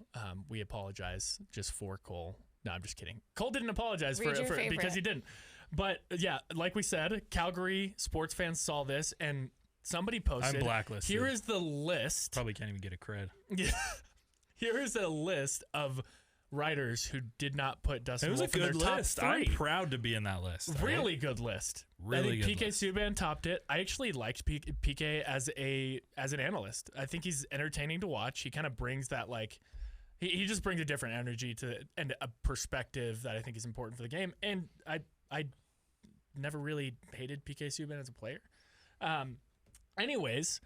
Speaker 4: we apologize just for Cole. No, I'm just kidding. Cole didn't apologize
Speaker 1: Read
Speaker 4: for
Speaker 1: your
Speaker 4: because he didn't. But yeah, like we said, Calgary sports fans saw this and somebody posted.
Speaker 3: I'm blacklisted.
Speaker 4: Here is the list.
Speaker 3: Probably can't even get a cred.
Speaker 4: Yeah. Here is a list of writers who did not put Dustin Wolf in their top
Speaker 3: list.
Speaker 4: 3.
Speaker 3: I'm proud to be in that list.
Speaker 4: Really good list.
Speaker 3: Really
Speaker 4: I think
Speaker 3: good
Speaker 4: PK Subban topped it. I actually liked PK as an analyst. I think he's entertaining to watch. He kind of brings that he just brings a different energy to and a perspective that I think is important for the game. And I never really hated PK Subban as a player. Anyways,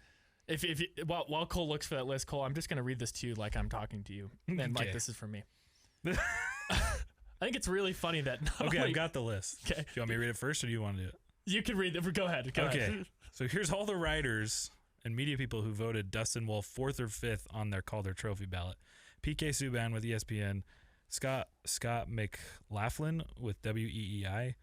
Speaker 4: while Cole looks for that list, Cole, I'm just going to read this to you like I'm talking to you. And this is from me. I think it's really funny that
Speaker 3: I've got the list.
Speaker 4: Okay.
Speaker 3: Do you want me to read it first, or do you want to do it?
Speaker 4: You can read it. Go ahead. Go ahead.
Speaker 3: So here's all the writers and media people who voted Dustin Wolf 4th or 5th on their Calder Trophy ballot. PK Subban with ESPN, Scott McLaughlin with WEEI,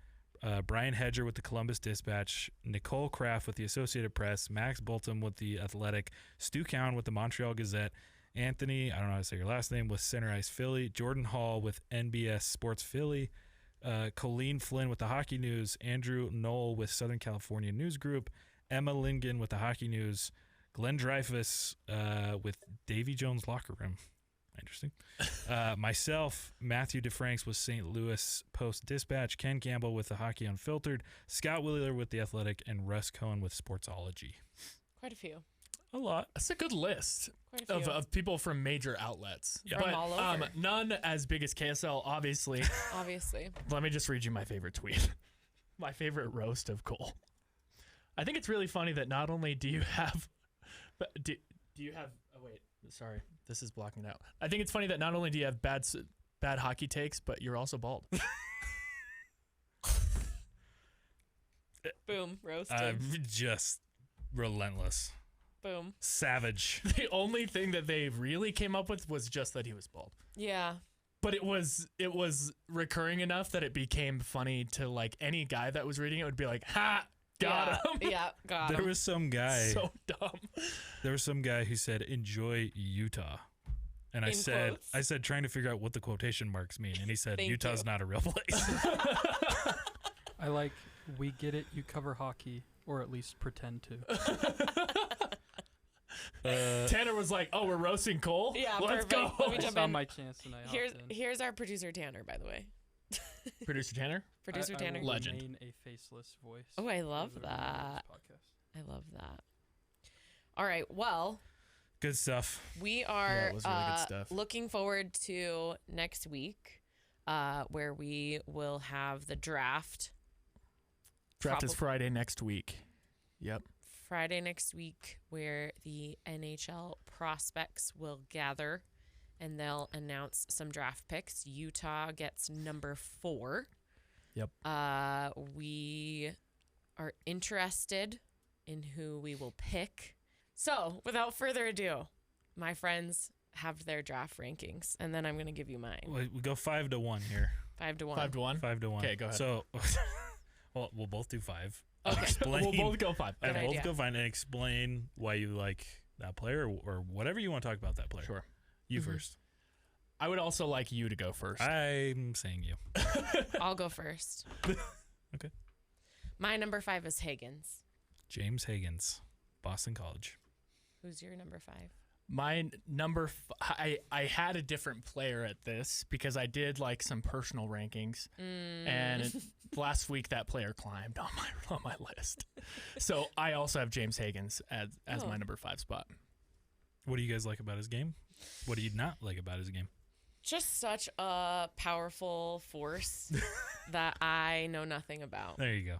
Speaker 3: Brian Hedger with the Columbus Dispatch, Nicole Kraft with the Associated Press, Max Bolton with the Athletic, Stu Cowan with the Montreal Gazette, Anthony, I don't know how to say your last name, with Center Ice Philly, Jordan Hall with NBS Sports Philly, Colleen Flynn with the Hockey News, Andrew Knoll with Southern California News Group, Emma Lingen with the Hockey News, Glenn Dreyfus with Davy Jones Locker Room. Interesting. Myself, Matthew DeFranks with St. Louis Post-Dispatch, Ken Campbell with the Hockey Unfiltered, Scott Wheeler with the Athletic, and Russ Cohen with Sportsology.
Speaker 1: Quite a few.
Speaker 4: A lot. That's a good list of people from major outlets.
Speaker 3: Yeah.
Speaker 1: From
Speaker 4: but
Speaker 1: all over.
Speaker 4: None as big as KSL, obviously.
Speaker 1: Obviously.
Speaker 4: Let me just read you my favorite tweet. My favorite roast of Cole. I think it's really funny that not only do you have... do you have... Oh, wait. Sorry. This is blocking it out. I think it's funny that not only do you have bad hockey takes, but you're also bald.
Speaker 1: Boom. Roasted.
Speaker 3: Just relentless.
Speaker 1: Boom.
Speaker 3: Savage.
Speaker 4: The only thing that they really came up with was just that he was bald.
Speaker 1: Yeah.
Speaker 4: But it was recurring enough that it became funny to like any guy that was reading it would be like, ha, got him.
Speaker 1: Yeah, got him.
Speaker 3: There was some guy.
Speaker 4: So dumb.
Speaker 3: There was some guy who said, "Enjoy Utah," and I said, trying to figure out what the quotation marks mean, and he said,
Speaker 1: Thank
Speaker 3: "Utah's
Speaker 1: you.
Speaker 3: not a real place."
Speaker 5: I like, we get it, you cover hockey, or at least pretend to.
Speaker 4: Tanner was like, "Oh, we're roasting Cole.
Speaker 1: Yeah,
Speaker 4: let's
Speaker 1: perfect.
Speaker 4: go."
Speaker 1: Let me
Speaker 5: I
Speaker 1: jump
Speaker 5: saw
Speaker 1: in.
Speaker 5: my chance and I hopped in.
Speaker 1: Here's our producer Tanner, by the way.
Speaker 4: Producer Tanner.
Speaker 1: Producer
Speaker 5: I
Speaker 1: Tanner.
Speaker 5: will
Speaker 4: Legend.
Speaker 5: remain a faceless voice.
Speaker 1: Oh, I love
Speaker 5: for the remainder of
Speaker 1: that.
Speaker 5: this podcast.
Speaker 1: I love that. All right. Well,
Speaker 3: Good stuff.
Speaker 1: we
Speaker 4: Yeah,
Speaker 1: are
Speaker 4: it was really good stuff.
Speaker 1: looking forward to next week, where we will have the draft.
Speaker 4: Draft is
Speaker 1: Probab-
Speaker 4: Friday next week. Yep.
Speaker 1: Friday next week, where the NHL prospects will gather and they'll announce some draft picks. Utah gets number 4.
Speaker 4: Yep.
Speaker 1: We are interested in who we will pick. So, without further ado, my friends have their draft rankings, and then I'm going to give you mine.
Speaker 3: We go 5-1 here.
Speaker 1: 5-1.
Speaker 4: 5-1.
Speaker 3: 5-1.
Speaker 4: Okay, go ahead.
Speaker 3: So, well, we'll both do 5.
Speaker 1: Okay.
Speaker 3: Explain.
Speaker 4: We'll both go 5.
Speaker 1: Good
Speaker 3: and both
Speaker 1: idea.
Speaker 3: go 5 and explain why you like that player or whatever you want to talk about that player.
Speaker 4: Sure.
Speaker 3: You
Speaker 1: Mhm.
Speaker 3: first.
Speaker 4: I would also like you to go first.
Speaker 3: I'm saying you.
Speaker 1: I'll go first.
Speaker 3: Okay.
Speaker 1: My number 5 is Higgins.
Speaker 3: James Higgins, Boston College.
Speaker 1: Who's your number 5?
Speaker 4: My number, I had a different player at this because I did like some personal rankings, and last week that player climbed on my list. So I also have James Higgins as my number 5 spot.
Speaker 3: What do you guys like about his game? What do you not like about his game?
Speaker 1: Just such a powerful force that I know nothing about.
Speaker 3: There you go.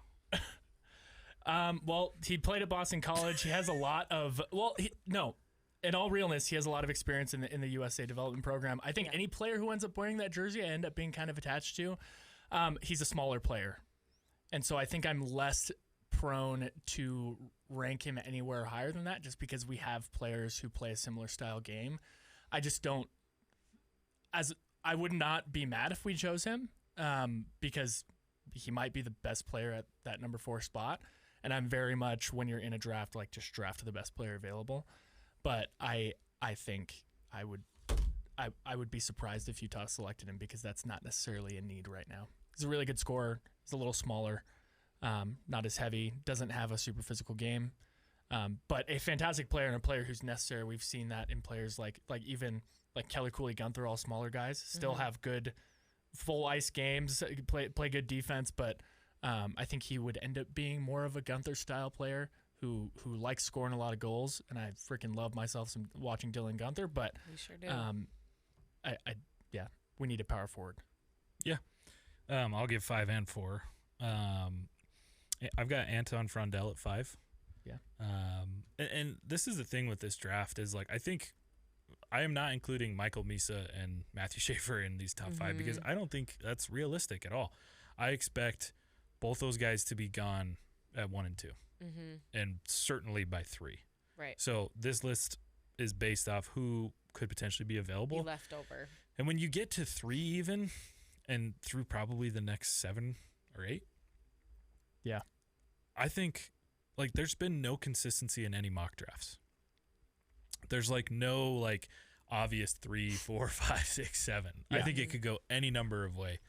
Speaker 4: Well, he played at Boston College. He has a lot of in all realness, he has a lot of experience in the USA development program. I think any player who ends up wearing that jersey, I end up being kind of attached to. He's a smaller player, and so I think I'm less prone to rank him anywhere higher than that, just because we have players who play a similar style game. I just don't. I would not be mad if we chose him, because he might be the best player at that number 4 spot. And I'm very much, when you're in a draft, like just draft the best player available. But I think I would be surprised if Utah selected him, because that's not necessarily a need right now. He's a really good scorer. He's a little smaller, not as heavy, doesn't have a super physical game, but a fantastic player and a player who's necessary. We've seen that in players like even like Keller, Cooley, Gunther, all smaller guys, still have good full ice games, play good defense, but I think he would end up being more of a Gunther style player who likes scoring a lot of goals, and I freaking love myself some watching Dylan Gunther, but
Speaker 1: We sure do.
Speaker 4: we need a power forward.
Speaker 3: I'll give 5 and 4. I've got Anton Frondel at 5.
Speaker 4: Yeah.
Speaker 3: And this is the thing with this draft is, like, I think I am not including Michael Misa and Matthew Schaefer in these top 5 because I don't think that's realistic at all. I expect both those guys to be gone at 1 and 2, and certainly by 3.
Speaker 1: Right.
Speaker 3: So this list is based off who could potentially be available.
Speaker 1: Be left over.
Speaker 3: And when you get to 3 even, and through probably the next 7 or 8,
Speaker 4: Yeah.
Speaker 3: I think, like, there's been no consistency in any mock drafts. There's like no like obvious 3, 4, 5, 6, 7. I
Speaker 4: Yeah.
Speaker 3: think it could go any number of way.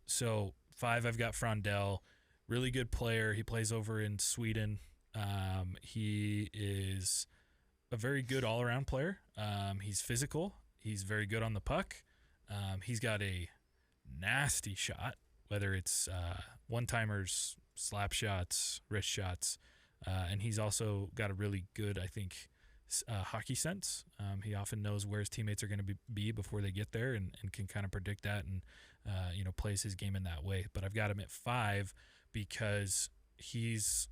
Speaker 3: So 5, I've got Frondel, really good player. He plays over in Sweden. He is a very good all-around player. He's physical. He's very good on the puck. He's got a nasty shot, whether it's one-timers, slap shots, wrist shots, and he's also got a really good, I think, hockey sense. He often knows where his teammates are going to be before they get there, and can kind of predict that, and plays his game in that way. But I've got him at 5 because he's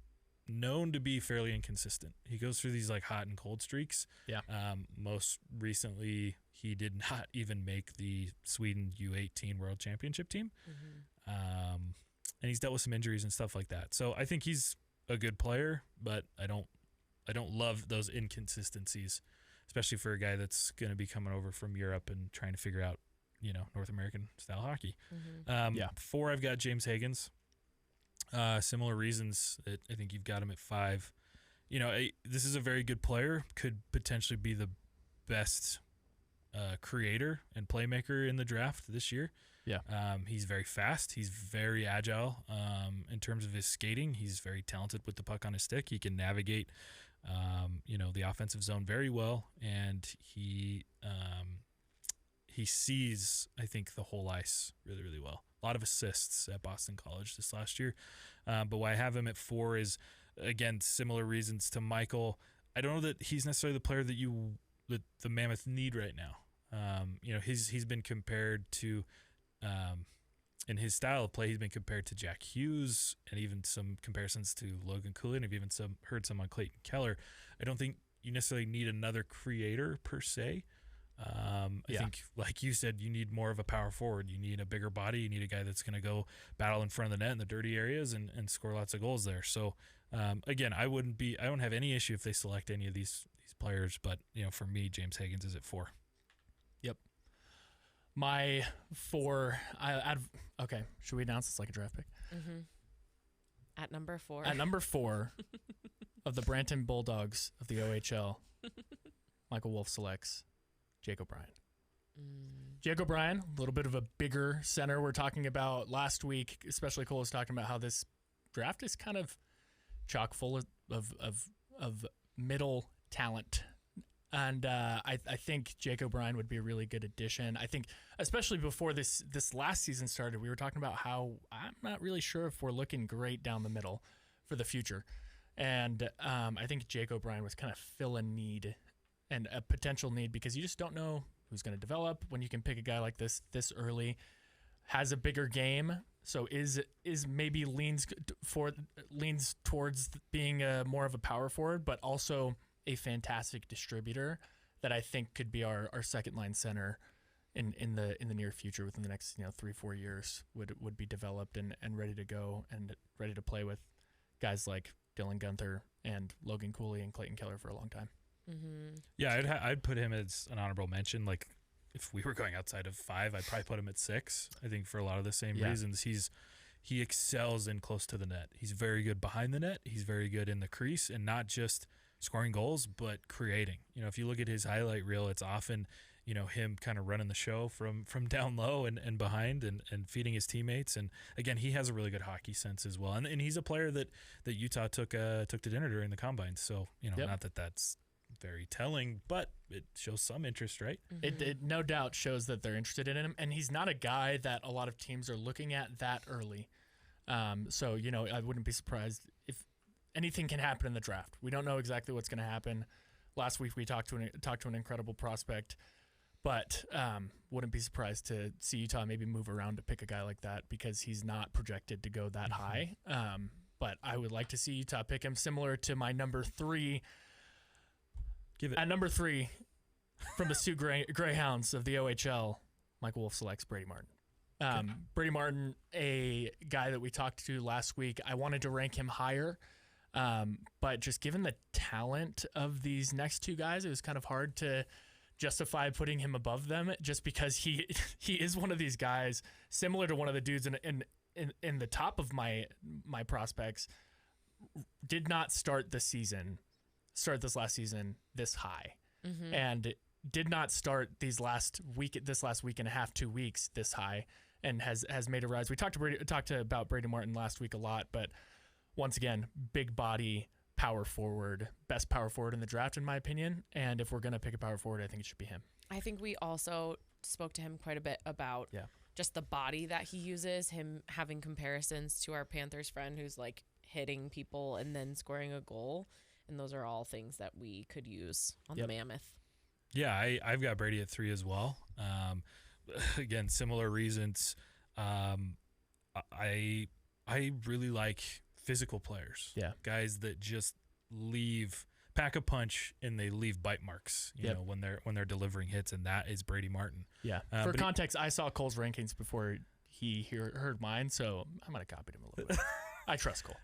Speaker 3: known to be fairly inconsistent. He goes through these like hot and cold streaks.
Speaker 4: Yeah.
Speaker 3: Most recently, he did not even make the Sweden U18 World Championship team. And he's dealt with some injuries and stuff like that. So I think he's a good player, but I don't love those inconsistencies, especially for a guy that's going to be coming over from Europe and trying to figure out North American style hockey.
Speaker 1: Mm-hmm.
Speaker 3: 4, I've got James Higgins. Similar reasons that I think you've got him at 5. This is a very good player, could potentially be the best creator and playmaker in the draft this year.
Speaker 4: Yeah.
Speaker 3: He's very fast. He's very agile in terms of his skating. He's very talented with the puck on his stick. He can navigate, the offensive zone very well, and he sees, I think, the whole ice really, really well. A lot of assists at Boston College this last year. But why I have him at 4 is, again, similar reasons to Michael. I don't know that he's necessarily the player that the Mammoth need right now. He's been compared to, in his style of play, he's been compared to Jack Hughes, and even some comparisons to Logan Cooley, and I've even heard some on Clayton Keller. I don't think you necessarily need another creator per se. I think, like you said, you need more of a power forward. You need a bigger body. You need a guy that's going to go battle in front of the net in the dirty areas and score lots of goals there. So, again, I don't have any issue if they select any of these players, but for me, James Higgins is at 4.
Speaker 4: Yep. My 4. Okay. Should we announce this like a draft pick?
Speaker 1: Mm-hmm. At number 4.
Speaker 4: At number 4 of the Brampton Bulldogs of the OHL, Michael Wolf selects Jake O'Brien. Jake O'Brien, a little bit of a bigger center. We're talking about last week, especially Cole was talking about how this draft is kind of chock full of middle talent. And I think Jake O'Brien would be a really good addition. I think, especially before this last season started, we were talking about how I'm not really sure if we're looking great down the middle for the future. And I think Jake O'Brien was kind of fill a need and a potential need, because you just don't know who's going to develop when you can pick a guy like this early. Has a bigger game, so is maybe leans towards being more of a power forward, but also a fantastic distributor that I think could be our second line center in the near future, within the next 3-4 years, would be developed and ready to go and ready to play with guys like Dylan Gunther and Logan Cooley and Clayton Keller for a long time.
Speaker 1: Mm-hmm.
Speaker 3: Yeah, I'd put him as an honorable mention. Like, if we were going outside of 5, I'd probably put him at 6. I think for a lot of the same reasons. He excels in close to the net. He's very good behind the net. He's very good in the crease, and not just scoring goals, but creating. If you look at his highlight reel, it's often him kind of running the show from down low and behind and feeding his teammates. And again, he has a really good hockey sense as well. And he's a player that Utah took to dinner during the combine. So not that that's very telling, but it shows some interest, right?
Speaker 1: Mm-hmm.
Speaker 4: It no doubt shows that they're interested in him, and he's not a guy that a lot of teams are looking at that early. So I wouldn't be surprised if anything can happen in the draft. We don't know exactly what's going to happen. Last week we talked to an incredible prospect, but wouldn't be surprised to see Utah maybe move around to pick a guy like that, because he's not projected to go that high. But I would like to see Utah pick him, similar to my number 3.
Speaker 3: Give it.
Speaker 4: At number 3, from the Sioux Greyhounds of the OHL, Michael Wolf selects Brady Martin. Brady Martin, a guy that we talked to last week, I wanted to rank him higher, but just given the talent of these next 2 guys, it was kind of hard to justify putting him above them, just because he is one of these guys, similar to one of the dudes in the top of my prospects, did not start this last season this high, and did not start this last week and a half, 2 weeks this high, and has made a rise. We talked about Brady Martin last week a lot, but once again, big body, power forward, best power forward in the draft, in my opinion. And if we're going to pick a power forward, I think it should be him.
Speaker 1: I think we also spoke to him quite a bit about just the body that he uses, him having comparisons to our Panthers friend who's like hitting people and then scoring a goal. And those are all things that we could use on the Mammoth.
Speaker 3: Yeah, I've got Brady at 3 as well. Again, similar reasons. I really like physical players.
Speaker 4: Yeah.
Speaker 3: Guys that just pack a punch and they leave bite marks, you know, when they're delivering hits, and that is Brady Martin.
Speaker 4: Yeah. For context, I saw Cole's rankings before he heard mine, so I might have copied him a little bit. I trust Cole.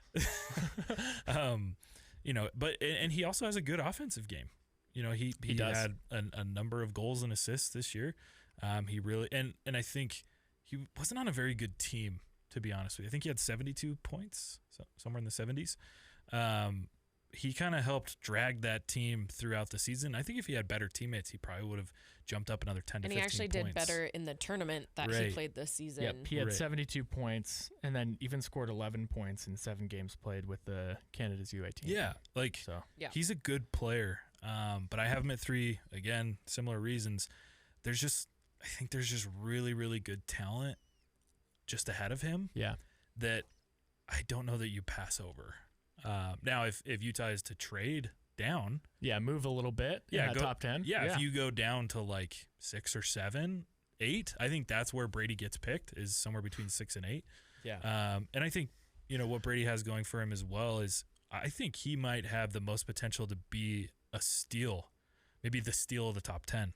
Speaker 3: But he also has a good offensive game. He
Speaker 4: does.
Speaker 3: had a number of goals and assists this year. He really and I think he wasn't on a very good team, to be honest with you. I think he had 72 points, so somewhere in the 70s. He kind of helped drag that team throughout the season. I think if he had better teammates, he probably would have jumped up another 10 to 15 points.
Speaker 1: And he actually did better in the tournament that he played this season.
Speaker 4: Yep, he had 72 points and then even scored 11 points in 7 games played with the Canada's U18.
Speaker 3: Yeah, he's a good player. But I have him at 3, again, similar reasons. I think there's just really, really good talent just ahead of him.
Speaker 4: Yeah.
Speaker 3: That I don't know that you pass over. Now, if Utah is to trade down,
Speaker 4: move a little bit, top 10.
Speaker 3: If you go down to like 6 or 7, 8, I think that's where Brady gets picked, is somewhere between 6 and 8.
Speaker 4: Yeah.
Speaker 3: And I think what Brady has going for him as well is I think he might have the most potential to be a steal, maybe the steal of the top 10.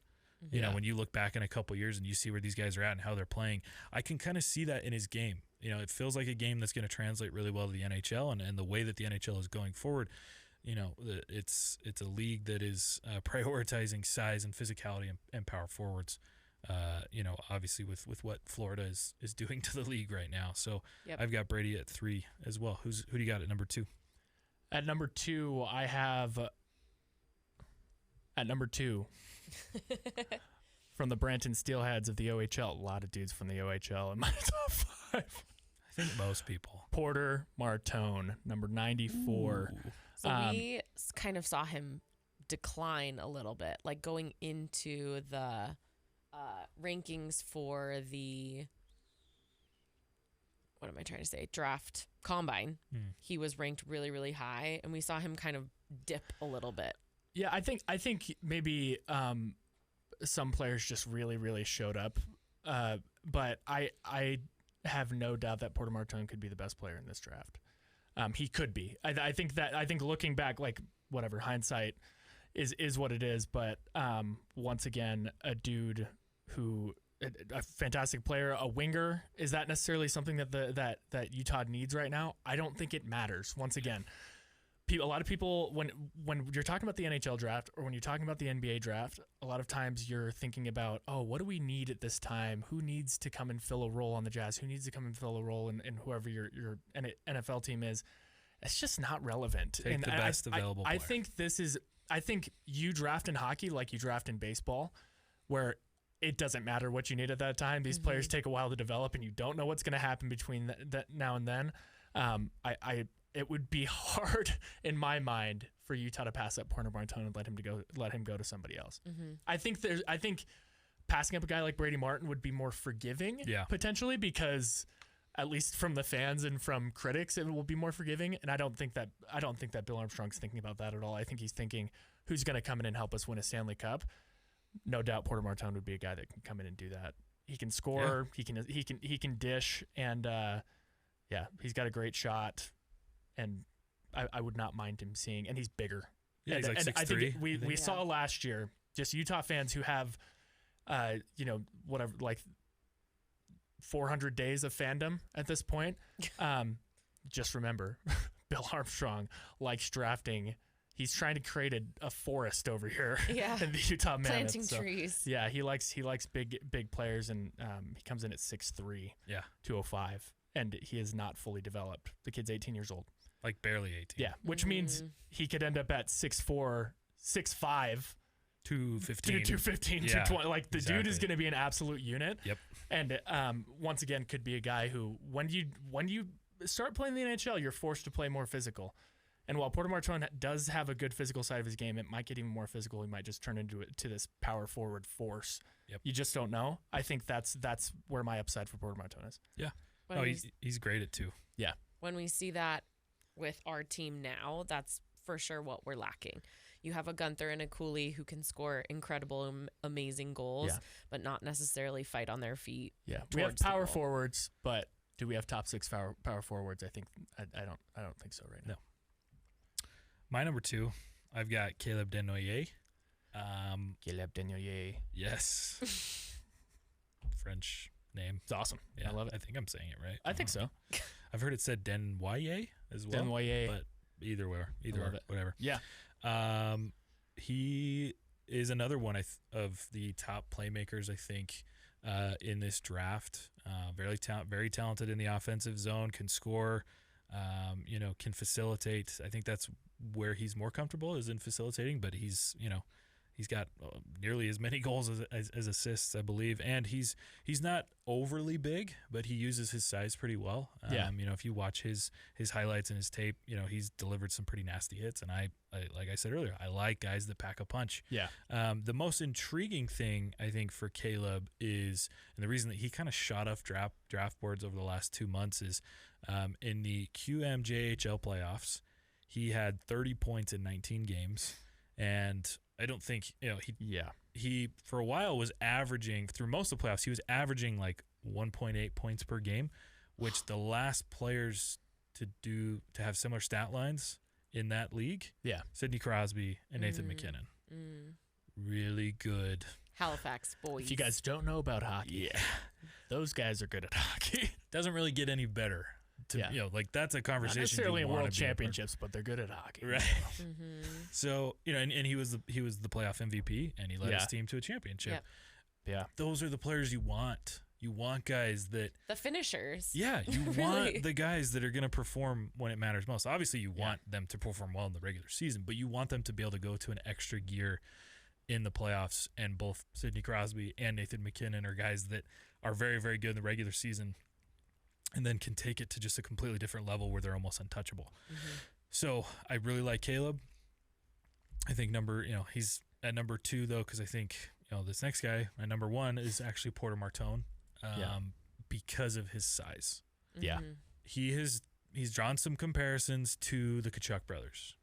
Speaker 3: You know, when you look back in a couple years and you see where these guys are at and how they're playing, I can kind of see that in his game. It feels like a game that's going to translate really well to the NHL, and the way that the NHL is going forward, it's a league that is prioritizing size and physicality and power forwards. Obviously with what Florida is doing to the league right now. So I've got Brady at 3 as well. Who do you got at number 2?
Speaker 4: At number 2, I have from the Brampton Steelheads of the OHL. A lot of dudes from the OHL in my top 5.
Speaker 3: I think most people.
Speaker 4: Porter Martone, number 94.
Speaker 1: Ooh. So we kind of saw him decline a little bit, like going into the rankings for the, what am I trying to say, draft combine. He was ranked really, really high, and we saw him kind of dip a little bit.
Speaker 4: Yeah, I think maybe some players just really, really showed up. But I have no doubt that Porter Martone could be the best player in this draft. He could be. I think looking back, like whatever, hindsight is what it is. But once again, a dude who a fantastic player, a winger. Is that necessarily something that Utah needs right now? I don't think it matters. Once again. A lot of people, when you're talking about the NHL draft or when you're talking about the NBA draft, a lot of times you're thinking about, what do we need at this time? Who needs to come and fill a role on the Jazz? Who needs to come and fill a role in whoever your NFL team is? It's just not relevant.
Speaker 3: Take the best available player.
Speaker 4: I think you draft in hockey like you draft in baseball, where it doesn't matter what you need at that time. These players take a while to develop, and you don't know what's going to happen between that now and then. It would be hard in my mind for Utah to pass up Porter Martone and let him go to somebody else. I think passing up a guy like Brady Martin would be more forgiving, potentially, because at least from the fans and from critics, it will be more forgiving. And I don't think that Bill Armstrong's thinking about that at all. I think he's thinking, who's going to come in and help us win a Stanley Cup? No doubt Porter Martone would be a guy that can come in and do that. He can score, he can dish, and he's got a great shot. And I would not mind him seeing, and he's bigger.
Speaker 3: Yeah, he's like 6'3".
Speaker 4: I think we saw last year, just Utah fans who have, whatever, like 400 days of fandom at this point. Just remember, Bill Armstrong likes drafting. He's trying to create a forest over here in the Utah Mammoth.
Speaker 1: Planting trees.
Speaker 4: Yeah, he likes big players, and he comes in at 6'3", 205, and he is not fully developed. The kid's 18 years old.
Speaker 3: Like barely 18.
Speaker 4: Yeah, which means he could end up at 6'4", 6'5",
Speaker 3: 215,
Speaker 4: 220. Like the dude is going to be an absolute unit.
Speaker 3: Yep.
Speaker 4: And once again, could be a guy who, when you start playing the NHL, you're forced to play more physical. And while Porter Martone does have a good physical side of his game, it might get even more physical. He might just turn into this power forward force.
Speaker 3: Yep.
Speaker 4: You just don't know. I think that's where my upside for Porter Martone is.
Speaker 3: Yeah. He's great at 2.
Speaker 4: Yeah.
Speaker 1: When we see that with our team now, that's for sure what we're lacking. You have a Gunther and a Cooley who can score incredible, amazing goals, but not necessarily fight on their feet.
Speaker 4: Yeah, we have power forwards, but do we have top 6 power forwards? I think I don't think so right now.
Speaker 3: No. My number 2, I've got Caleb Desnoyers.
Speaker 4: Caleb Desnoyers.
Speaker 3: Yes. French name.
Speaker 4: It's awesome.
Speaker 3: Yeah,
Speaker 4: I love it.
Speaker 3: I think I'm saying it right.
Speaker 4: I think so.
Speaker 3: I've heard it said Desnoyers as well.
Speaker 4: Desnoyers.
Speaker 3: But either way, whatever.
Speaker 4: Yeah.
Speaker 3: He is another one of the top playmakers, I think, in this draft. Very talented in the offensive zone, can score, can facilitate. I think that's where he's more comfortable, is in facilitating, but he's got nearly as many goals as assists, I believe. And he's not overly big, but he uses his size pretty well. If you watch his highlights and his tape, he's delivered some pretty nasty hits. And I like I said earlier, I like guys that pack a punch.
Speaker 4: Yeah.
Speaker 3: The most intriguing thing, I think, for Caleb is, and the reason that he kind of shot off draft boards over the last 2 months is in the QMJHL playoffs, he had 30 points in 19 games. And I don't think, he for a while was averaging, through most of the playoffs, he was averaging like 1.8 points per game, which the last players to have similar stat lines in that league, Sidney Crosby and Nathan McKinnon. Really good.
Speaker 1: Halifax boys.
Speaker 4: If you guys don't know about hockey, those guys are good at hockey.
Speaker 3: Doesn't really get any better. That's a conversation.
Speaker 4: Not necessarily in World Championships, but they're good at hockey.
Speaker 3: Right. So, and he was the playoff MVP, and he led his team to a championship.
Speaker 1: Yep.
Speaker 4: Yeah.
Speaker 3: Those are the players you want. You want guys that...
Speaker 1: The finishers.
Speaker 3: Yeah, you want the guys that are going to perform when it matters most. Obviously, you want them to perform well in the regular season, but you want them to be able to go to an extra gear in the playoffs, and both Sidney Crosby and Nathan McKinnon are guys that are very, very good in the regular season and then can take it to just a completely different level where they're almost untouchable. So I really like Caleb. I think he's at number 2 though, because I think, this next guy, my number 1 is actually Porter Martone, because of his size. He's drawn some comparisons to the Tkachuk brothers.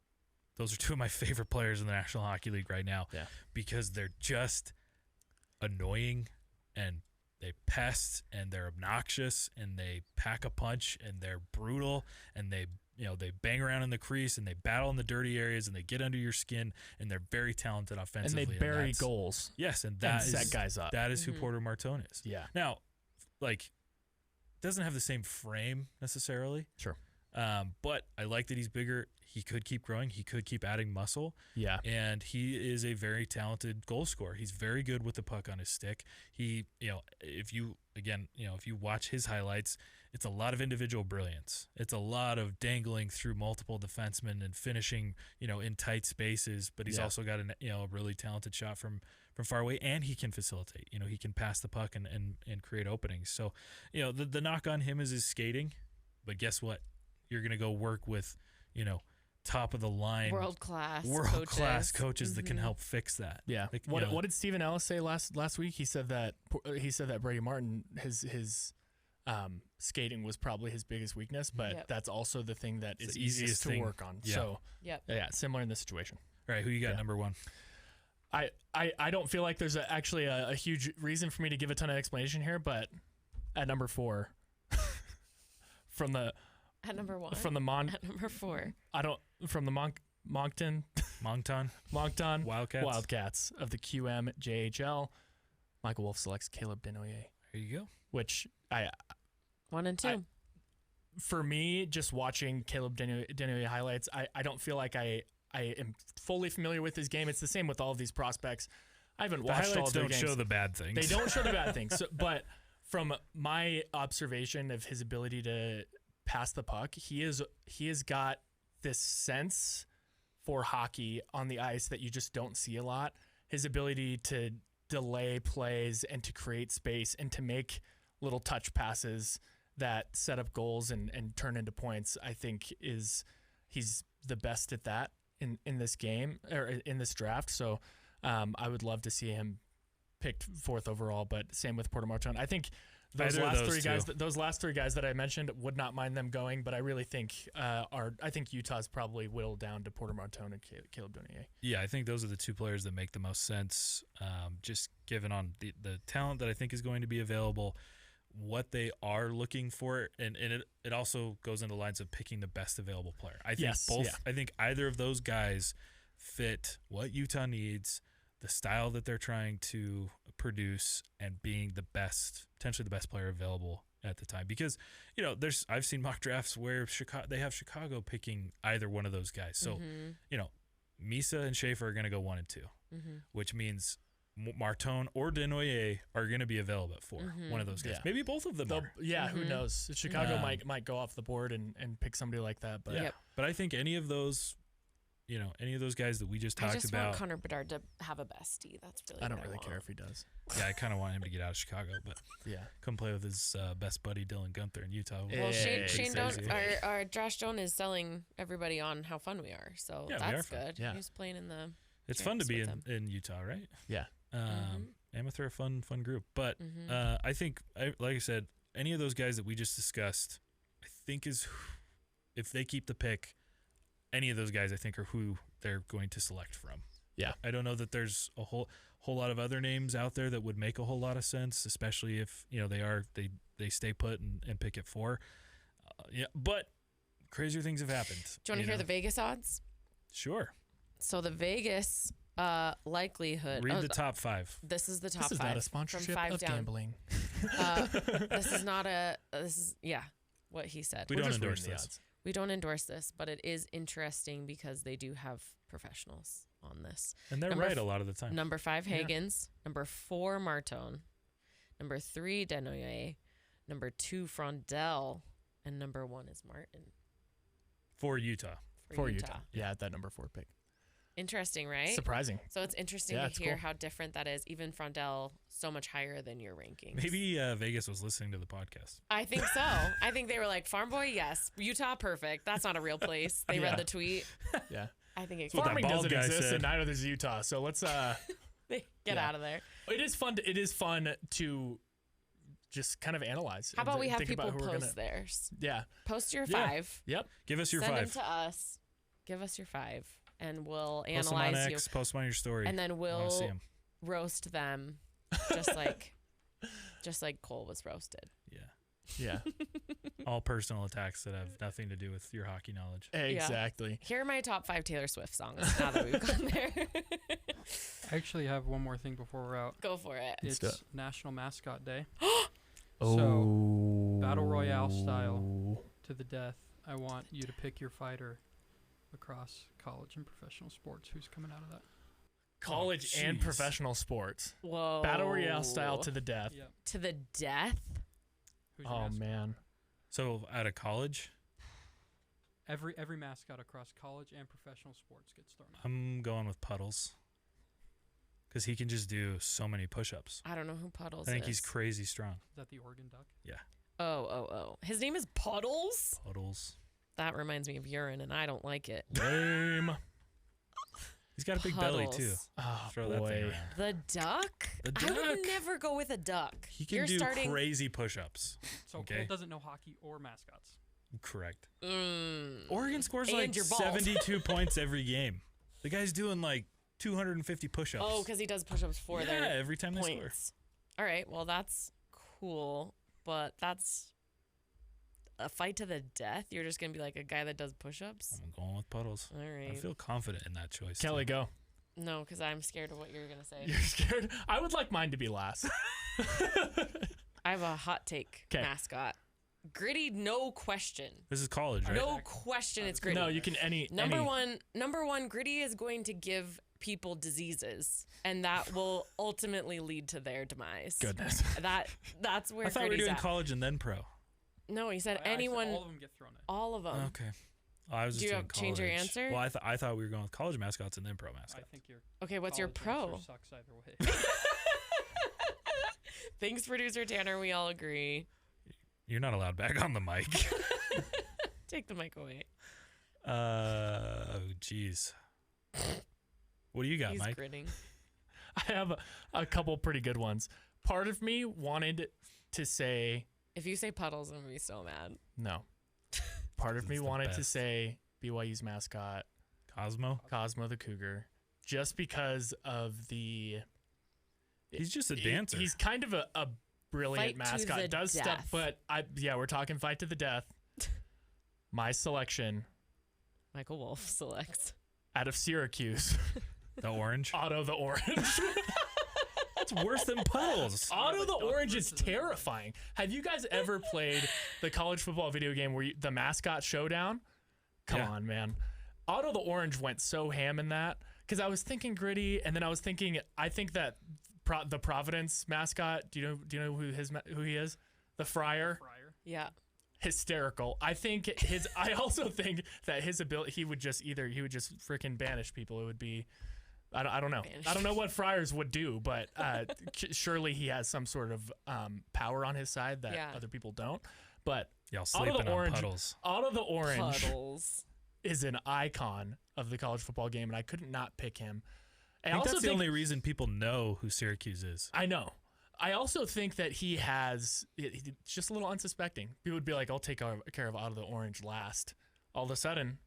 Speaker 3: Those are 2 of my favorite players in the National Hockey League right now, because they're just annoying, and they pest, and they're obnoxious, and they pack a punch, and they're brutal, and they bang around in the crease, and they battle in the dirty areas, and they get under your skin, and they're very talented offensively.
Speaker 4: And they bury goals.
Speaker 3: Yes, and
Speaker 4: set guys up.
Speaker 3: That is who Porter Martone is.
Speaker 4: Yeah.
Speaker 3: Now, doesn't have the same frame necessarily.
Speaker 4: Sure.
Speaker 3: But I like that he's bigger. He could keep growing. He could keep adding muscle.
Speaker 4: Yeah.
Speaker 3: And he is a very talented goal scorer. He's very good with the puck on his stick. If you watch his highlights, it's a lot of individual brilliance. It's a lot of dangling through multiple defensemen and finishing, in tight spaces, but he's also got a really talented shot from far away, and he can facilitate. He can pass the puck and create openings. So, the knock on him is his skating, but guess what? You're going to go work with, top of the line, world class coaches that can help fix that.
Speaker 4: Yeah. What did Stephen Ellis say last week? He said that Brady Martin, his skating was probably his biggest weakness, but that's also the thing that is easiest to work on.
Speaker 3: Yeah.
Speaker 4: So similar in this situation.
Speaker 3: All right, who you got number 1?
Speaker 4: I don't feel like there's actually a huge reason for me to give a ton of explanation here, but at number 4,
Speaker 1: at number 1.
Speaker 4: At
Speaker 1: number 4.
Speaker 4: Moncton Wildcats of the QMJHL. Michael Wolf selects Caleb Denoyer.
Speaker 3: There you go.
Speaker 4: Which
Speaker 1: 1 and 2.
Speaker 4: For me, just watching Caleb Denoyer highlights, I don't feel like I am fully familiar with his game. It's the same with all of these prospects. I haven't watched all of their games.
Speaker 3: They don't show the bad things.
Speaker 4: They don't show the bad things. But from my observation of his ability to pass the puck, he has got this sense for hockey on the ice that you just don't see a lot. His ability to delay plays and to create space and to make little touch passes that set up goals and turn into points, I think he's the best at that in this game or in this draft. So I would love to see him picked 4th overall, but same with Porter Martone. I think those last 3 guys that I mentioned, would not mind them going, but I really think Utah's probably whittled down to Porter Martone and Caleb Denoyer.
Speaker 3: Yeah, I think those are the 2 players that make the most sense, just given on the talent that I think is going to be available, what they are looking for, and it also goes into lines of picking the best available player. I think I think either of those guys fit what Utah needs, the style that they're trying to produce, and being potentially the best player available at the time. Because, I've seen mock drafts where they have Chicago picking either one of those guys. So, Misa and Schaefer are going to go 1 and 2, which means Martone or Denoyer are going to be available at 4. One of those guys.
Speaker 4: Yeah.
Speaker 3: Maybe both of them are.
Speaker 4: Yeah, who knows? Chicago might go off the board and pick somebody like that. But
Speaker 3: But I think any of those, any of those guys that we just talked
Speaker 1: I just
Speaker 3: about.
Speaker 1: want Connor Bedard to have a bestie. That's really
Speaker 4: I don't
Speaker 1: what
Speaker 4: really
Speaker 1: want.
Speaker 4: care if he does.
Speaker 3: Yeah, I kind of want him to get out of Chicago, but come play with his best buddy Dylan Gunther in Utah.
Speaker 1: Well, Shane Doan,
Speaker 3: Crazy.
Speaker 1: our Josh Doan is selling everybody on how fun we are, so
Speaker 3: Yeah, we
Speaker 1: that's
Speaker 3: are fun.
Speaker 1: good.
Speaker 4: Yeah.
Speaker 1: He's playing in the.
Speaker 3: It's fun to be
Speaker 1: with
Speaker 3: in Utah, right?
Speaker 4: Yeah.
Speaker 3: Mammoth are a fun group. But I think, like I said, any of those guys that we just discussed, I think if they keep the pick, any of those guys I think are who they're going to select from.
Speaker 4: Yeah.
Speaker 3: I don't know that there's a whole lot of other names out there that would make a whole lot of sense, especially if they stay put and pick at 4. But crazier things have happened.
Speaker 1: Do you want to hear the Vegas odds?
Speaker 3: Sure.
Speaker 1: So the Vegas likelihood.
Speaker 3: Read the top 5.
Speaker 1: This is the top
Speaker 4: This is
Speaker 1: 5.
Speaker 4: not a sponsorship
Speaker 1: from 5
Speaker 4: of
Speaker 1: down.
Speaker 4: gambling.
Speaker 1: This is not a. This is what he said.
Speaker 3: We
Speaker 4: We're
Speaker 3: don't
Speaker 4: just
Speaker 3: endorse
Speaker 4: reading the
Speaker 3: this.
Speaker 4: odds.
Speaker 1: We don't endorse this, but it is interesting because they do have professionals on this.
Speaker 3: And they're
Speaker 1: Number
Speaker 3: right a lot of the time.
Speaker 1: Number 5, Higgins. Number 4, Martone. Number 3, Denoyer. Number 2, Frondell. And number 1 is Martin.
Speaker 3: For Utah.
Speaker 4: For Utah. Yeah, at that number 4 pick.
Speaker 1: Interesting, right?
Speaker 4: Surprising.
Speaker 1: So it's interesting
Speaker 4: Yeah,
Speaker 1: to
Speaker 4: it's
Speaker 1: hear
Speaker 4: cool.
Speaker 1: how different that is. Even Frondell, so much higher than your rankings.
Speaker 3: Maybe Vegas was listening to the podcast.
Speaker 1: I think so. I think they were like, Farm Boy, yes. Utah, perfect. That's not a real place. They read the tweet.
Speaker 4: Yeah.
Speaker 1: I think it
Speaker 3: what that
Speaker 1: could.
Speaker 4: Farming
Speaker 3: bald
Speaker 4: doesn't
Speaker 3: guy
Speaker 4: exist,
Speaker 3: said.
Speaker 4: and neither does Utah. So let's
Speaker 1: Get
Speaker 4: Yeah.
Speaker 1: out of there.
Speaker 4: It is fun to just kind of analyze.
Speaker 1: How
Speaker 4: and
Speaker 1: about we have
Speaker 4: think
Speaker 1: people
Speaker 4: about who we're
Speaker 1: post
Speaker 4: gonna,
Speaker 1: theirs?
Speaker 4: Yeah.
Speaker 1: Post your
Speaker 3: Yeah.
Speaker 1: 5.
Speaker 4: Yep.
Speaker 3: Give us your
Speaker 1: Send
Speaker 3: 5.
Speaker 1: them to us. Give us your 5. And we'll
Speaker 3: Post them on
Speaker 1: analyze you.
Speaker 3: X, post them on your story.
Speaker 1: And then
Speaker 3: I wanna see
Speaker 1: we'll
Speaker 3: 'em.
Speaker 1: roast them just like Cole was roasted.
Speaker 3: Yeah.
Speaker 4: Yeah.
Speaker 3: All personal attacks that have nothing to do with your hockey knowledge.
Speaker 4: Exactly.
Speaker 1: Here are my top 5 Taylor Swift songs now that we've gone there.
Speaker 5: I actually have one more thing before we're out.
Speaker 1: Go for it.
Speaker 5: It's
Speaker 4: do it.
Speaker 5: National Mascot Day.
Speaker 4: Oh.
Speaker 5: So, Battle Royale style to the death, I want you to pick your fighter across college and professional sports. Who's coming out of that?
Speaker 4: College and
Speaker 3: jeez.
Speaker 4: professional sports.
Speaker 1: Whoa.
Speaker 4: Battle Royale style to the death.
Speaker 5: Yep.
Speaker 1: To the death?
Speaker 5: Who's your
Speaker 4: Oh,
Speaker 5: mascot?
Speaker 4: man.
Speaker 3: So out of college,
Speaker 5: Every mascot across college and professional sports gets thrown out.
Speaker 3: I'm going with Puddles. Because he can just do so many push-ups.
Speaker 1: I don't know who Puddles
Speaker 3: I think
Speaker 1: is.
Speaker 3: he's crazy strong.
Speaker 5: Is that the Oregon Duck?
Speaker 1: Oh. His name is Puddles?
Speaker 3: Puddles.
Speaker 1: That reminds me of urine, and I don't like it.
Speaker 4: Lame.
Speaker 3: He's got a big belly too.
Speaker 1: Puddles.
Speaker 4: Oh,
Speaker 3: Throw that thing
Speaker 4: boy.
Speaker 3: around.
Speaker 1: The duck?
Speaker 3: The
Speaker 1: I would
Speaker 3: duck.
Speaker 1: never go with a duck.
Speaker 3: He can
Speaker 1: You're
Speaker 3: do
Speaker 1: starting.
Speaker 3: crazy push-ups.
Speaker 5: So
Speaker 3: Okay.
Speaker 5: Cole doesn't know hockey or mascots.
Speaker 3: Correct.
Speaker 1: Mm.
Speaker 3: Oregon scores
Speaker 1: And
Speaker 3: like
Speaker 1: you're bald.
Speaker 3: 72 points every game. The guy's doing like 250 push-ups.
Speaker 1: Oh, because he does push-ups for
Speaker 3: yeah,
Speaker 1: their
Speaker 3: every time they score.
Speaker 1: points. All right, well, that's cool, but that's a fight to the death. You're just going to be like a guy that does push-ups?
Speaker 3: I'm going with Puddles.
Speaker 1: All
Speaker 3: I
Speaker 1: right.
Speaker 3: feel confident in that choice.
Speaker 4: Kelly,
Speaker 3: too.
Speaker 4: go.
Speaker 1: No, because I'm scared of what you're going to say.
Speaker 4: You're scared? I would like mine to be last.
Speaker 1: I have a hot take
Speaker 4: 'Kay.
Speaker 1: mascot. Gritty, no question.
Speaker 3: This is college, right?
Speaker 1: No question it's gritty.
Speaker 4: No, you can
Speaker 1: Number one, Gritty is going to give people diseases, and that will ultimately lead to their demise.
Speaker 4: Goodness.
Speaker 1: That's where
Speaker 3: I thought we were
Speaker 1: Gritty's
Speaker 3: doing
Speaker 1: at.
Speaker 3: college and then pro.
Speaker 1: No, he said
Speaker 5: I said
Speaker 1: anyone,
Speaker 5: all of them get thrown in.
Speaker 1: all of them.
Speaker 3: Okay. I was
Speaker 1: Do
Speaker 3: just
Speaker 1: you
Speaker 3: doing
Speaker 1: have- change your
Speaker 3: college.
Speaker 1: answer?
Speaker 3: Well, I thought we were going with college mascots and then pro
Speaker 5: I
Speaker 3: mascots.
Speaker 5: think your
Speaker 1: Okay, what's your
Speaker 5: college
Speaker 1: pro?
Speaker 5: answer sucks either way.
Speaker 1: Thanks, producer Tanner. We all agree.
Speaker 3: You're not allowed back on the mic.
Speaker 1: Take the mic away.
Speaker 3: Oh, jeez. What do you got,
Speaker 1: He's
Speaker 3: Mike?
Speaker 1: grinning.
Speaker 4: I have a couple pretty good ones. Part of me wanted to say
Speaker 1: If you say Puddles, I'm gonna be so mad.
Speaker 4: no. Part of me
Speaker 3: That's the
Speaker 4: wanted to
Speaker 3: best.
Speaker 4: say BYU's mascot,
Speaker 3: Cosmo?
Speaker 4: Cosmo the Cougar, just because of the.
Speaker 3: He's just a dancer.
Speaker 4: He's kind of a brilliant
Speaker 1: Fight to
Speaker 4: mascot.
Speaker 1: the
Speaker 4: Does
Speaker 1: death.
Speaker 4: stuff, but we're talking fight to the death. My selection
Speaker 1: Michael Wolf selects.
Speaker 4: out of Syracuse,
Speaker 3: the orange.
Speaker 4: Otto the Orange.
Speaker 3: That's worse than Puddles.
Speaker 4: Otto the
Speaker 5: Duck
Speaker 4: Orange is
Speaker 5: versus an orange.
Speaker 4: terrifying. Have you guys ever played the college football video game where the Mascot Showdown? Come
Speaker 3: Yeah.
Speaker 4: on, man. Otto the Orange went so ham in that because I was thinking Gritty, and then I was thinking I think that the Providence mascot. Do you know who he is? The Friar.
Speaker 1: Yeah.
Speaker 4: Hysterical. I also think that his ability, he would just freaking banish people. It would be, I don't know. I don't know what Friars would do, but surely he has some sort of power on his side that other people don't. But
Speaker 3: y'all sleeping on Puddles.
Speaker 4: Otto the Orange
Speaker 1: Puddles
Speaker 4: is an icon of the college football game, and I couldn't not pick him.
Speaker 3: I think that's the only reason people know who Syracuse is.
Speaker 4: I know. I also think that he's just a little unsuspecting. People would be like, I'll take care of Otto the Orange last. All of a sudden,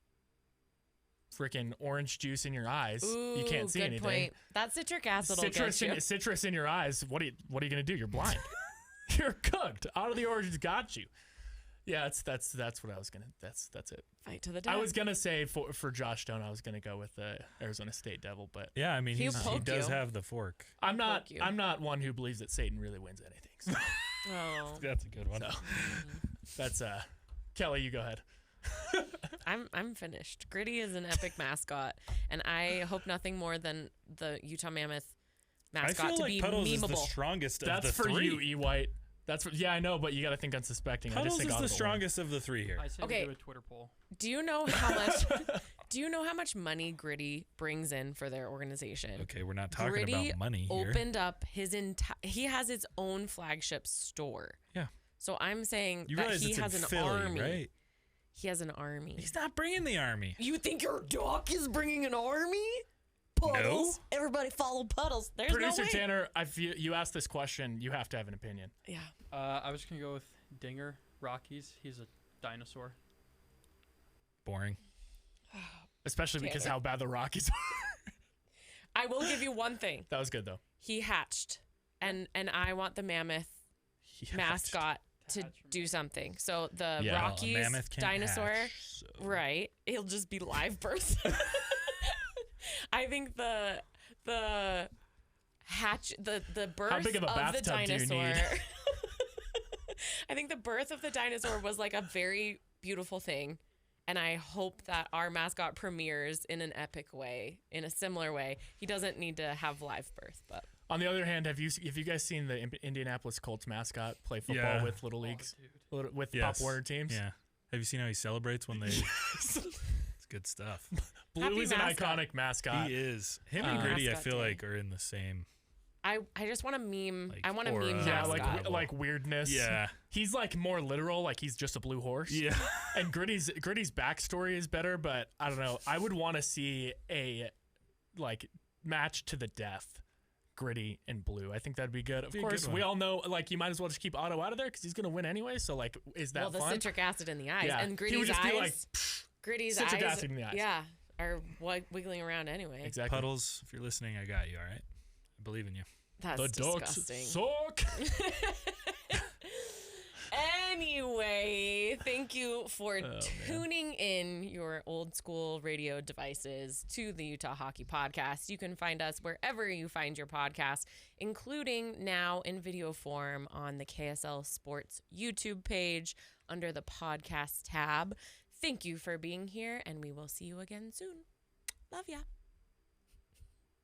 Speaker 4: freaking orange juice in your eyes.
Speaker 1: Ooh,
Speaker 4: you can't see anything.
Speaker 1: Point. That citric acid will get you.
Speaker 4: Citrus in your eyes. What are you going to do? You're blind. You're cooked. Otto the Orange has got you. Yeah, that's what I was gonna. That's it.
Speaker 1: Fight to the death.
Speaker 4: I was gonna say for Josh Doan, I was gonna go with the Arizona State Devil, but
Speaker 3: yeah, I mean he does have the fork.
Speaker 4: I'm not one who believes that Satan really wins anything. So.
Speaker 1: Oh,
Speaker 3: that's a good one.
Speaker 4: So, that's Kelly. You go ahead.
Speaker 1: I'm finished. Gritty is an epic mascot, and I hope nothing more than the Utah Mammoth mascot
Speaker 3: I feel
Speaker 1: to
Speaker 3: like
Speaker 1: be
Speaker 3: Puddles
Speaker 1: memeable.
Speaker 3: is the strongest of the
Speaker 4: That's for
Speaker 3: three.
Speaker 4: you, E. White. I know, but you got to think unsuspecting.
Speaker 3: Puddles
Speaker 4: I just think
Speaker 3: is the strongest of the three here.
Speaker 5: I say
Speaker 1: Okay.
Speaker 5: we do a Twitter poll.
Speaker 1: Do you know how much? Do you know how much money Gritty brings in for their organization?
Speaker 3: Okay, we're not talking
Speaker 1: Gritty
Speaker 3: about money here.
Speaker 1: opened up his he has his own flagship store.
Speaker 3: Yeah.
Speaker 1: So I'm saying
Speaker 3: You
Speaker 1: that
Speaker 3: realize
Speaker 1: he
Speaker 3: it's
Speaker 1: has
Speaker 3: in
Speaker 1: an
Speaker 3: Philly,
Speaker 1: army.
Speaker 3: right?
Speaker 1: He has an army.
Speaker 3: He's not bringing the army.
Speaker 1: You think your doc is bringing an army? Puddles. No. Everybody follow Puddles. There's
Speaker 4: Producer
Speaker 1: no way.
Speaker 4: Tanner, you asked this question, you have to have an opinion.
Speaker 1: Yeah.
Speaker 5: I was gonna go with Dinger Rockies. He's a dinosaur.
Speaker 3: Boring.
Speaker 4: Especially because how bad the Rockies are.
Speaker 1: I will give you one thing.
Speaker 4: That was good though.
Speaker 1: He hatched, and I want the Mammoth mascot to do something. So the Rockies dinosaur,
Speaker 3: hatch, so.
Speaker 1: right? He'll just be live birth. I think the birth
Speaker 4: How big of a
Speaker 1: the
Speaker 4: bathtub do you
Speaker 1: dinosaur.
Speaker 4: need?
Speaker 1: I think the birth of the dinosaur was like a very beautiful thing. And I hope that our mascot premieres in an epic way, in a similar way. He doesn't need to have live birth, but.
Speaker 4: On the other hand, have you guys seen the Indianapolis Colts mascot play football with little leagues, with Pop Warner teams?
Speaker 3: Yeah. Have you seen how he celebrates when they? It's good stuff.
Speaker 4: Blue
Speaker 1: Happy
Speaker 4: is
Speaker 1: mascot.
Speaker 4: an iconic mascot.
Speaker 3: He is. Him and Gritty, I
Speaker 1: Mascot
Speaker 3: feel
Speaker 1: day.
Speaker 3: like, are in the same.
Speaker 1: I just want to meme.
Speaker 3: Like,
Speaker 1: I want to
Speaker 3: aura.
Speaker 1: meme
Speaker 4: Yeah,
Speaker 1: mascot.
Speaker 4: like weirdness.
Speaker 3: Yeah.
Speaker 4: He's like more literal, like he's just a blue horse.
Speaker 3: Yeah.
Speaker 4: And Gritty's backstory is better, but I don't know. I would want to see a like match to the death, Gritty and Blue. I think that'd be good. Of course, we all know like you might as well just keep Otto out of there because he's gonna win anyway. So like, is that
Speaker 1: the
Speaker 4: fun?
Speaker 1: citric acid in the eyes
Speaker 4: Yeah.
Speaker 1: and
Speaker 4: He
Speaker 1: Gritty's
Speaker 4: would just
Speaker 1: eyes.
Speaker 4: be like,
Speaker 1: Gritty's
Speaker 4: citric
Speaker 1: eyes.
Speaker 4: acid in the eyes.
Speaker 1: Yeah, are wiggling around anyway.
Speaker 4: Exactly.
Speaker 3: Puddles, if you're listening, I got you. All right. I believe in you.
Speaker 1: That's
Speaker 4: The ducks
Speaker 1: disgusting.
Speaker 4: suck.
Speaker 1: Anyway, thank you for tuning in your old school radio devices to the Utah Hockey Podcast. You can find us wherever you find your podcast, including now in video form on the KSL Sports YouTube page under the podcast tab. Thank you for being here, and we will see you again soon. Love ya.